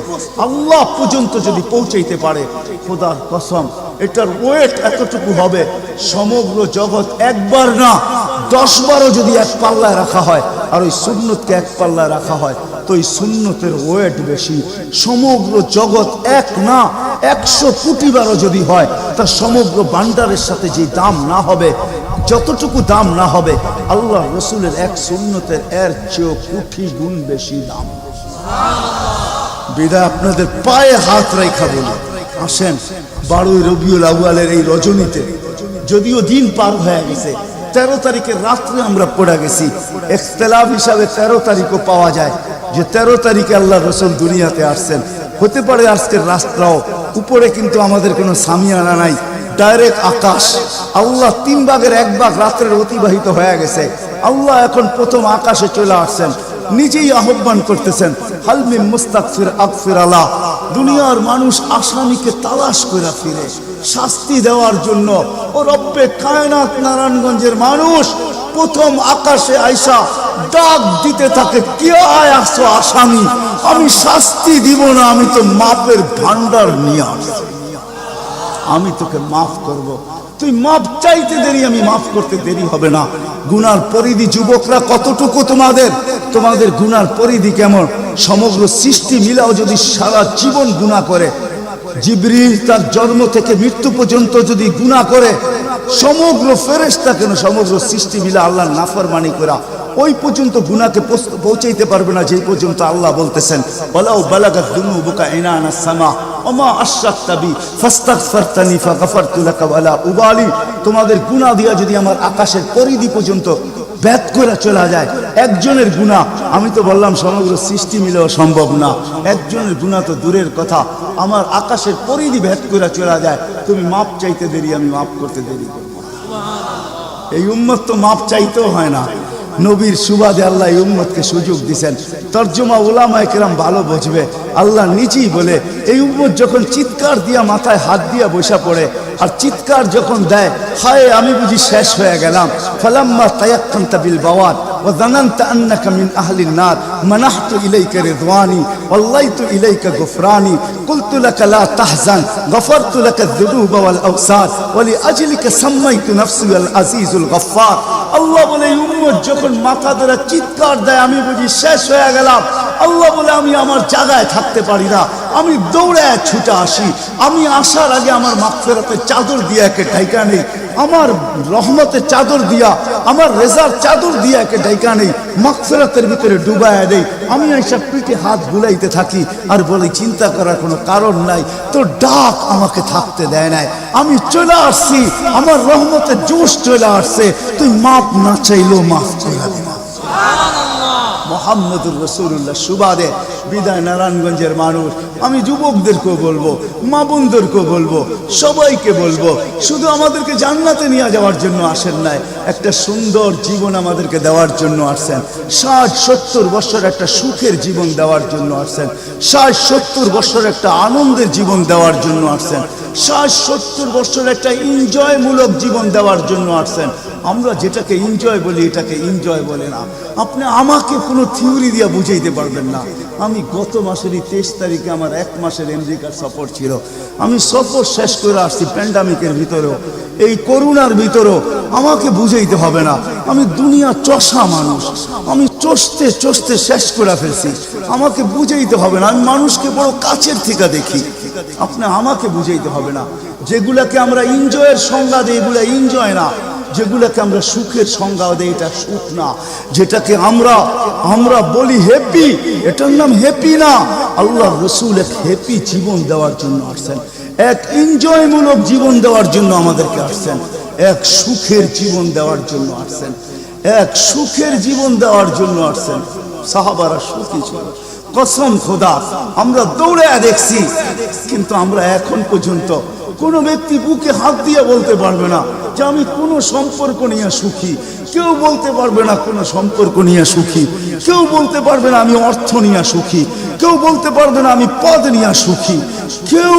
S1: আল্লাহ পর্যন্ত যদি পৌঁছাইতে পারে, খোদার কসম এটার ওয়েট এতটুকু হবে, সমগ্র জগৎ একবার না 10 বারও যদি এক পাল্লায় রাখা হয়, আর ওই সুন্নতকে এক পাল্লায় রাখা হয়, তো ওই সুন্নতের ওয়েট বেশি। সমগ্র জগৎ এক না 100 কোটি বারও যদি হয়, তার সমগ্র ভান্ডারের সাথে যে দাম না হবে, যতটুকু দাম না হবে, আল্লাহ রসুলের এক সুন্নতের এর চেয়েও কোটি গুণ বেশি দাম। বিদায় আপনাদের পায়ে হাত রেখা বলি, আসেন 12 রবিউল আউয়ালের এই রজনীতে, যদিও দিন পার হয়ে গেছে, 13 তারিখের রাত্রে আমরা পড়ে গেছি। ইখতিলাফ হিসাবে 13 তারিখও পাওয়া যায় যে 13 তারিখে আল্লাহ রসুল দুনিয়াতে আসছেন। হতে পারে আজকের রাস্তাও উপরে, কিন্তু আমাদের কোনো সামিয়ানা নাই, ডাইরেক্ট আকাশ। আল্লাহ 3 ভাগের 1 ভাগ রাত্রের অতিবাহিত হয়ে গেছে, আল্লাহ এখন প্রথম আকাশে চলে আসছেন, নিজেই আহ্বান করতেছেন, হাল মিন মুস্তাগফির আগফির আলা। দুনিয়ার মানুষ আসামিকে তালাশ করে ফিরে শাস্তি দেওয়ার জন্য, ও রব্বে কায়নাত নারায়ণগঞ্জের মানুষ প্রথম আকাশে আইসা ডাক দিতে থাকে, কে আয় আসো আসামি, আমি শাস্তি দিব না, আমি তো মাপের ভান্ডার নিয়ে আসছি, আমি তোকে মাফ করব। তুই মাপ চাইতে দেরি, আমি মাফ করতে দেরি হবে না। গুনার পরিধি যুবকরা কতটুকু, তোমাদের গুনার পরিধি কেমন? সমগ্র সৃষ্টি মিলাও যদি সারা জীবন গুনাহ করে, জিবরিল তার জন্ম থেকে মৃত্যু পর্যন্ত যদি গুনাহ করে, সমগ্র ফেরেশতা কেন, সমগ্র সৃষ্টি মিলা আল্লাহর নাফরমানি করা ওই পর্যন্ত গুনাহকে পৌঁছাইতে পারবে না, যেই পর্যন্ত আল্লাহ বলতেছেন ওয়ালাউ বালাগাত দুনুবুকা ইনানা সামা ওমা আশরাকতা বি ফাস্তাগফারতানি ফাগফারতু লাকা ওয়ালা উবালি। তোমাদের গুনাহ দিয়া যদি আমার আকাশের পরিধি পর্যন্ত ভেদ করে চলা যায়, একজনের গুনাহ, আমি তো বললাম সমগ্র সৃষ্টি মিলেও সম্ভব না, একজনের গুনাহ তো দূরের কথা, আমার আকাশের পরিধি ভেদ করে চলা যায়। তুমি মাপ চাইতে দেরি, আমি মাফ করতে দেরি করব। এই উম্মত তো মাপ চাইতেও হয় না, নবীর সুবাদে আল্লাহ এই উম্মতকে সুযোগ দিয়েছেন। তর্জমা উলামায়ে কেরাম ভালো বুঝবে। আল্লাহ নিজেই বলে এই উম্মত যখন চিৎকার দিয়া মাথায় হাত দিয়া বসা পড়ে আর চিৎকার যখন দেয়, হায় আমি বুঝি শেষ হয়ে গেলাম, ফালাম্মা তায়াক্কানতা বিল বাওয়াত ওয়া যানানতা আন্নাকা মিন আহলিন নার মানাহতু ইলাইকা রিদওয়ানি ওয়াল্লাইতু ইলাইকা গুফরানি কুলতু লাকা লা তাহজান গফারতু লাকা যুনুবা ওয়াল আওসার ওয়া লিআজলিকা সাম্মাইতু নাফসি আল আজিজুল গফফার। আল্লাহ বলে এই উম্মত যখন মাথা ধরে চিৎকার দেয় আমি বুঝি শেষ হয়ে গেলাম, আল্লাহ বলে আমি আমার জায়গায় থাকতে পারি না, আমি দৌড়ায় ছুটে আসি। আমি আসার আগে আমার মাগফিরাতের চাদর দিয়া একে ঢাইকা নেই, আমার রহমতের চাদর দিয়া, আমার রেজার চাদর দিয়া একে ঢাইকা নেই, মাগফিরাতের ভিতরে ডুবায়া দেই। আমি এইসব পিঠে হাত বুলাইতে থাকি আর বলি চিন্তা করার কোনো কারণ নাই, তোর ডাক আমাকে থাকতে দেয় নাই, আমি চলে আসছি, আমার রহমতের জোশ চলে আসছে, তুই মাপ না চাইলেও মাফ করে দিবা। মোহাম্মদুর রাসূলুল্লাহ সুবাদে বিদায় নারায়ণগঞ্জের মানুষ, আমি যুবকদেরকেও বলবো, মা বোনদেরকেও বলবো, সবাইকে বলবো, শুধু আমাদেরকে জান্নাতে নিয়ে যাওয়ার জন্য আসেন নাই, একটা সুন্দর জীবন আমাদেরকে দেওয়ার জন্য আসছেন। 60-70 বছর একটা সুখের জীবন দেওয়ার জন্য আসছেন, 60-70 বছর একটা আনন্দের জীবন দেওয়ার জন্য আসছেন, 60-70 বছর একটা এনজয়মূলক জীবন দেওয়ার জন্য আসছেন। আমরা যেটাকে এনজয় বলি এটাকে এনজয় বলে না। আপনি আমাকে কোনো থিওরি দিয়ে বুঝাইতে পারবেন না। আমি গত মাসেরই 23 তারিখে আমার 1 মাসের আমেরিকার সফর ছিল, আমি সফর শেষ করে আসছি প্যান্ডামিকের ভিতরেও, এই করোনার ভিতরেও। আমাকে বুঝাইতে হবে না, আমি দুনিয়া চষা মানুষ, আমি চষতে চষতে শেষ করে ফেলছি, আমাকে বুঝাইতে হবে না, আমি মানুষকে বড় কাছের থেকে দেখি। আপনি আমাকে বুঝাইতে হবে না। যেগুলাকে আমরা এনজয়ের সংজ্ঞা দিই এগুলা এনজয় না, যেগুলাকে আমরা সুখের সংজ্ঞা দেই এটা সুখ না, যেটাকে আমরা বলি হ্যাপি এটার নাম হ্যাপি না। আল্লাহ রাসূল এক হ্যাপি জীবন দেওয়ার জন্য আসছেন, এক এনজয়মূলক জীবন দেওয়ার জন্য আমাদেরকে আসছেন, এক সুখের জীবন দেওয়ার জন্য আসছেন, এক সুখের জীবন দেওয়ার জন্য আসছেন। সাহাবারা সুখী ছিল, কসম খোদা আমরা দৌড়ে দেখছি, কিন্তু আমরা এখন পর্যন্ত কোনো ব্যক্তি বুকে হাত দিয়ে বলতে পারবে না যে আমি কোনো সম্পর্ক নিয়ে সুখী, কেউ বলতে পারবে না কোনো সম্পর্ক নিয়ে সুখী, কেউ বলতে পারবে না আমি অর্থ নিয়ে সুখী, কেউ বলতে পারবে না আমি পদ নিয়ে সুখী, কেউ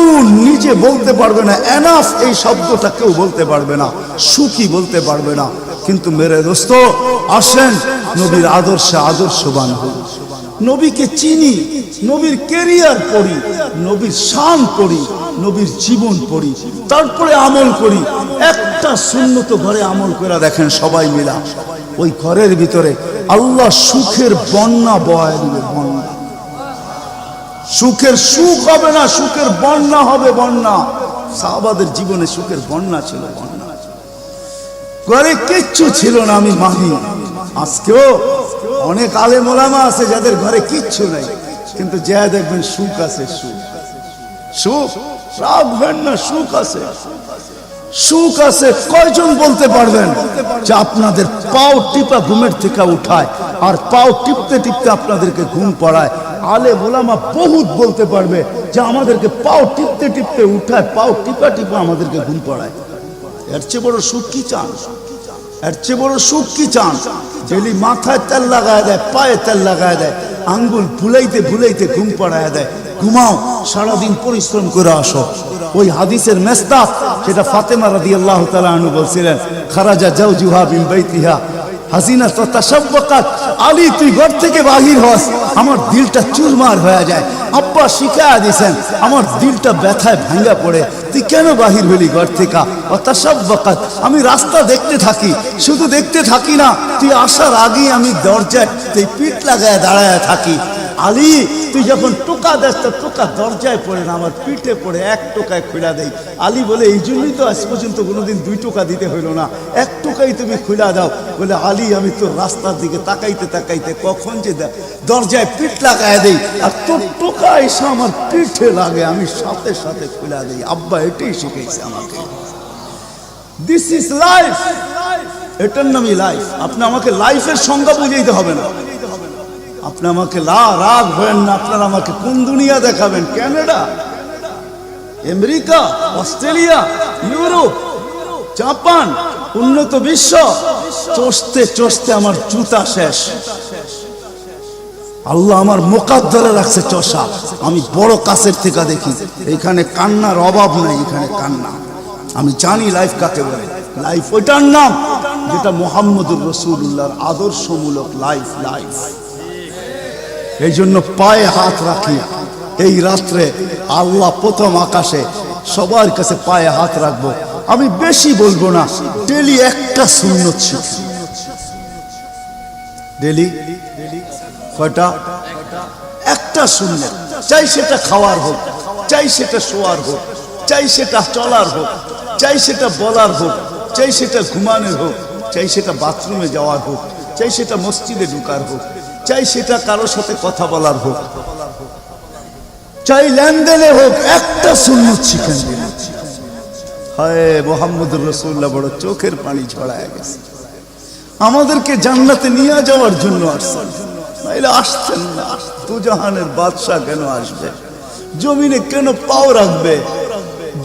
S1: নিজে বলতে পারবে না এনাফ এই শব্দটা কেউ বলতে পারবে না, সুখী বলতে পারবে না। কিন্তু মেরে দোস্ত আসেন নবীর আদর্শে আদর্শবান হই, নবীকে চিনি, নবীর ক্যারিয়ার পড়ি, নবীর শান পড়ি, নবীর জীবন পড়ি, তারপরে আমল করি। একটা সুন্নত ঘরে আমল করে দেখেন সবাই মিলা, ওই ঘরের ভিতরে আল্লাহ সুখের বন্যা বয় দিবে, বন্যা। সুখের সুখ হবে না, সুখের বন্যা হবে, বন্যা। সাহাবাদের জীবনে সুখের বন্যা ছিল, বন্যা। ঘরে কিচ্ছু ছিল না আমি মানি, আজকেও অনেক আলেম ওলামা আছে যাদের ঘরে কিচ্ছু নাই, কিন্তু যা দেখবেন সুখ আছে, সুখ সুখ রাখবেন না, সুখ আছে, সুখ আছে। কয়জন বলতে পারবেন যে আপনাদের পাও টিপা ঘুমের থেকে উঠায় আর পাও টিপতে টিপতে আপনাদেরকে ঘুম পড়ায়? আলেম ওলামা বহুত বলতে পারবে যে আমাদেরকে পাও টিপতে টিপতে উঠায়, পাও টিপা টিপা আমাদেরকে ঘুম পড়ায়। এর চেয়ে বড় সুখ কি চান? এর চেয়ে বড় সুখ কি চান? যেলি মাথায় তেল লাগায় দেয়, পায়ে তেল লাগায় দেয়, আঙ্গুল ভুলাইতে ভুলাইতে ঘুম পড়ায় দেয়। ঘুমাও, সারাদিন পরিশ্রম করে আসো। ওই হাদিসের মেস্তাক সেটা ফাতেমা রাদিয়াল্লাহু তাআলা আনহা বলছিলেন, খারাজা জাওজুহা মিন বাইতিহা হাসিনা তো তাসাব্বাকাত। আলী তুই ঘর থেকে বাহির হস, আমার দিলটা চুরমার হয়ে যায়। আব্বা শিখায়া দিয়েছেন, আমার দিলটা ব্যথায় ভাঙ্গা পড়ে, তুই কেন বাহির হলি ঘর থেকে? ও তাসাব্বাকাত, আমি রাস্তা দেখতে থাকি, শুধু দেখতে থাকি না, তুই আসার আগেই আমি দরজায় তুই পিঠ লাগায় দাঁড়ায় থাকি। আলী তুই যখন টোকা দেস তো টোকা দরজায় পড়ে না, আমার পিঠে পড়ে, 1 টোকায় খুলা দেই। আলী বলে এই জন্যই তো আজ পর্যন্ত কোনোদিন 2 টোকা দিতে হইল না, 1 টোকাই তুমি খুলা দাও। বলে আলী আমি তোর রাস্তার দিকে তাকাইতে তাকাইতে কখন যে দরজায় পিঠ লাগায় দেই আর তোর টোকা এসে আমার পিঠে লাগে, আমি সাথে সাথে খুলা দেই। আব্বা এটাই শিখেছে আমাকে। দিস ইজ লাইফ, এটার নামই লাইফ। আপনি আমাকে লাইফের সংজ্ঞা বুঝাইতে হবে না, আপনি আমাকে রাগ হবেন না। আপনারা আমাকে কোন দুনিয়া দেখাবেন? Canada, America, Australia, Europe, Japan, উন্নত বিশ্ব, চষতে চষতে আমার জুতা শেষ। আল্লাহ আমার মোকাদ্দরে রাখছে চষা। আমি বড় কাছের থেকে দেখি, এখানে কান্নার অভাব নাই, এখানে কান্না। আমি জানি লাইফ কাকে বলে। লাইফ ওইটার নাম যেটা মুহাম্মদুর রাসূলুল্লাহর আদর্শমূলক লাইফ। লাইফ এই জন্য পায়ে হাত রাখি এই রাত্রে। আল্লাহ প্রথম আকাশে, সবার কাছে পায়ে হাত রাখবো। আমি বেশি বলবো না, ডেলি একটা সুন্নত শিখি। ডেলি কয়টা? একটা সুন্নত। চাই সেটা খাওয়ার হোক, চাই সেটা শোয়ার হোক, চাই সেটা চলার হোক, চাই সেটা বলার হোক, চাই সেটা ঘুমানোর হোক, চাই সেটা বাথরুমে যাওয়ার হোক, চাই সেটা মসজিদে ঢুকার হোক, চাই সেটা কারোর সাথে কথা বলার হোক, চাই লেনদেনে হোক, একটা সুন্নত শিখেন। হায় মুহাম্মদুর রাসূলুল্লাহ বড় চোখের পানি ছড়ায় গেছে। আমাদেরকে জান্নাতে নিয়ে যাওয়ার জন্য আসছেন, নাইলে আসছেন না। দুজাহানের বাদশা কেন আসবে? জমিনে কেন পাও রাখবে?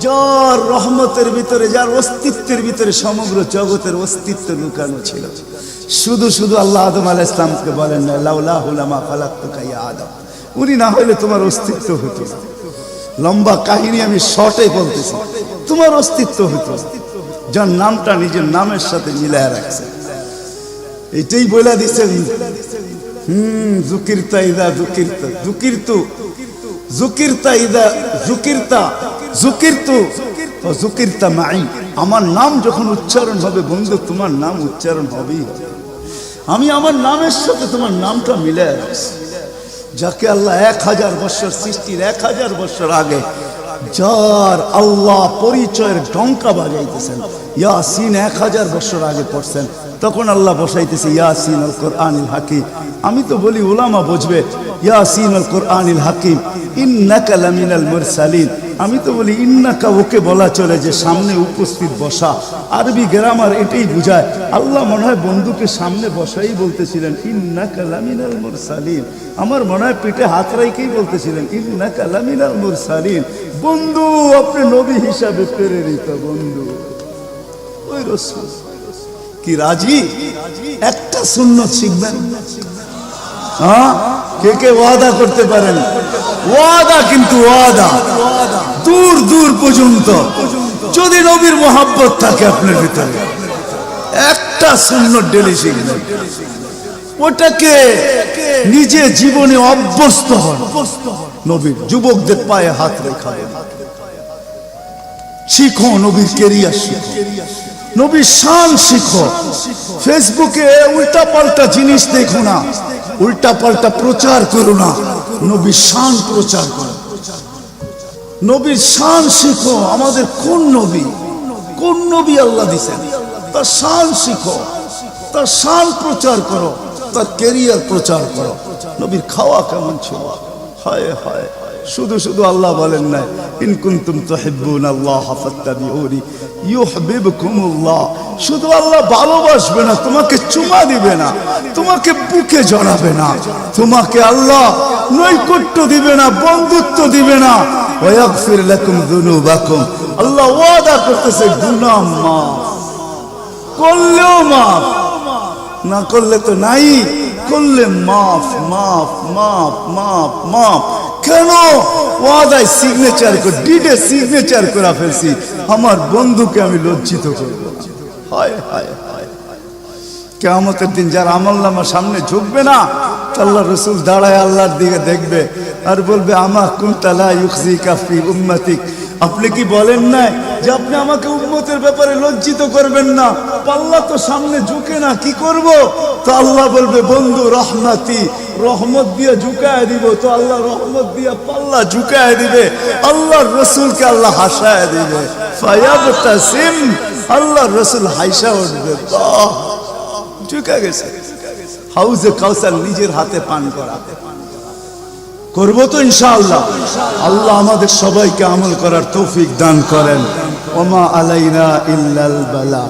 S1: যার রহমতের ভিতরে, যার অস্তিত্বের ভিতরে সমগ্র জগতের অস্তিত্ব লুকানো ছিল। শুধু শুধু আল্লাহ আদম আলাইহিস সালামকে বলেন না, লাউলাহু লামা খালাকতুকা ইয়া আদম। উনি না হলে তোমার অস্তিত্ব হতো না। লম্বা কাহিনী আমি শর্টে বলতেছি। তোমার অস্তিত্ব হতো, যার নামটা নিজের নামের সাথে মিলায় রাখছে। এটাই বলে দিচ্ছেন, যুকিরতা ইদা যুকিরতা, যুকিরতু যুকিরতা ইদা যুকিরতা, যুকিরতু ও যুকিরতা মাই। আমার নাম যখন উচ্চারণ হবে বন্ধু, তোমার নাম উচ্চারণ হবেই হবে। আমি আমার নামের সাথে তোমার নামটা মিলায় রাখছি। যাকে আল্লাহ 1000 বছর সৃষ্টির 1000 বছর আগে, যার আল্লাহ পরিচয়ের ডঙ্কা বাজাইতেছেন, ইয়াসিন 1000 বছর আগে পড়ছেন, তখন আল্লাহ বসাইতেছে ইয়াসিন আল কোরআনিল হাকিম। আমি তো বলি উলামা বুঝবে, ইয়াসিন আল কোরআনিল হাকিম ইন্নাকা লামিনাল মুরসালিন। আমি তো বলি ইন্নাকা ওকে বলা চলে যে সামনে উপস্থিত বসা। আরবি গ্রামার এটাই বুঝায়। আল্লাহ মনে হয় বন্ধুকে সামনে বসাই বলতেছিলেন ইন্নাকা লামিনাল মুরসালিন। আমার মনে হয় পিঠে হাত রাইকেই বলতেছিলেন ইন্নাকা লামিনাল মুরসালিন। বন্ধু, আপনি নবী হিসাবে প্রেরিত বন্ধু। ওই রাসূল কি রাজি? একটা সুন্নত শিখবেন। হ্যাঁ, কে কে ওয়াদা করতে পারেন? ওয়াদা, কিন্তু ওয়াদা দূর দূর পর্যন্ত। যদি নবীর মোহাব্বত থাকে আপনার ভিতরে, একটা সুন্নত ডেলি শিখবেন। ওটাকে নিজে জীবনে অভ্যস্ত হন। নবীর যুবকদের পায়ে হাত রেখা শিখো, নবীর কেরিয়ার শিখো, নবীর শান শিখো। ফেসবুকে উল্টা পাল্টা জিনিস দেখো না, উল্টা পাল্টা প্রচার করো না, নবীর শান প্রচার করো। নবীর শান শিখো। আমাদের কোন নবী, কোন নবী আল্লাহ দিয়েছেন, তার শান শিখো, তার শান প্রচার করো, তার কেরিয়ার প্রচার করো। নবীর খাওয়া কেমন ছিল? হায় হায়, শুধু শুধু আল্লাহ বলেন নাই ইন কুনতুম তুহিব্বুনাল্লাহ ফাত্তাবিউনি ইউহিব্বুকুমুল্লাহ। শুধু আল্লাহ ভালোবাসবে না, তোমাকে চুমা দিবে না, তোমাকে বুকে জড়াবে না, তোমাকে আল্লাহ নৈকট্য দিবে না, বন্ধুত্ব দিবে না। ওয়াগফির লাকুম যুনুবাকুম। আল্লাহ ওয়াদা করতেছে গুনাহ মাফ করলেও মাফ, না করলে তো নাই, করলে মাফ মাফ মাফ মাফ মাফ। কেন? ওয়াদায় সিগনেচার করে, ডিডে সিগনেচার করে ফেলছি, আমার বন্ধুকে আমি লজ্জিত করব না। হায় হায় হায়, কিয়ামতের দিন যার আমলনামা সামনে ঝুঁকবে না, আল্লাহ রাসূল দাঁড়ায় আল্লাহর দিকে দেখবে আর বলবে আমা কুনতা লা ইউখজিকা ফি উম্মতিক। আপনি কি বলেন না যে আপনি আমাকে উম্মতের ব্যাপারে লজ্জিত করবেন না? পাল্লা তো সামনে ঝুঁকে না, কি করব? তো আল্লাহ বলবে বন্ধু রহমতি, রহমত দিয়ে ঝুঁকায় দিব। তো আল্লাহ রহমত দিয়ে পাল্লা ঝুঁকায় দিবে, আল্লাহর রাসূলকে আল্লাহ হাসায় দিবে। ফায়াবতাসিম, আল্লাহর রাসূল হাসা উঠবে, বাহ ঝুঁকা গেছে। হাউজে কাউসার নিজের হাতে পান করা করবো তো ইনশাআল্লাহ। আল্লাহ আমাদের সবাইকে আমল করার তৌফিক দান করেন। ওমা আলাইনা ইল্লাল বালা।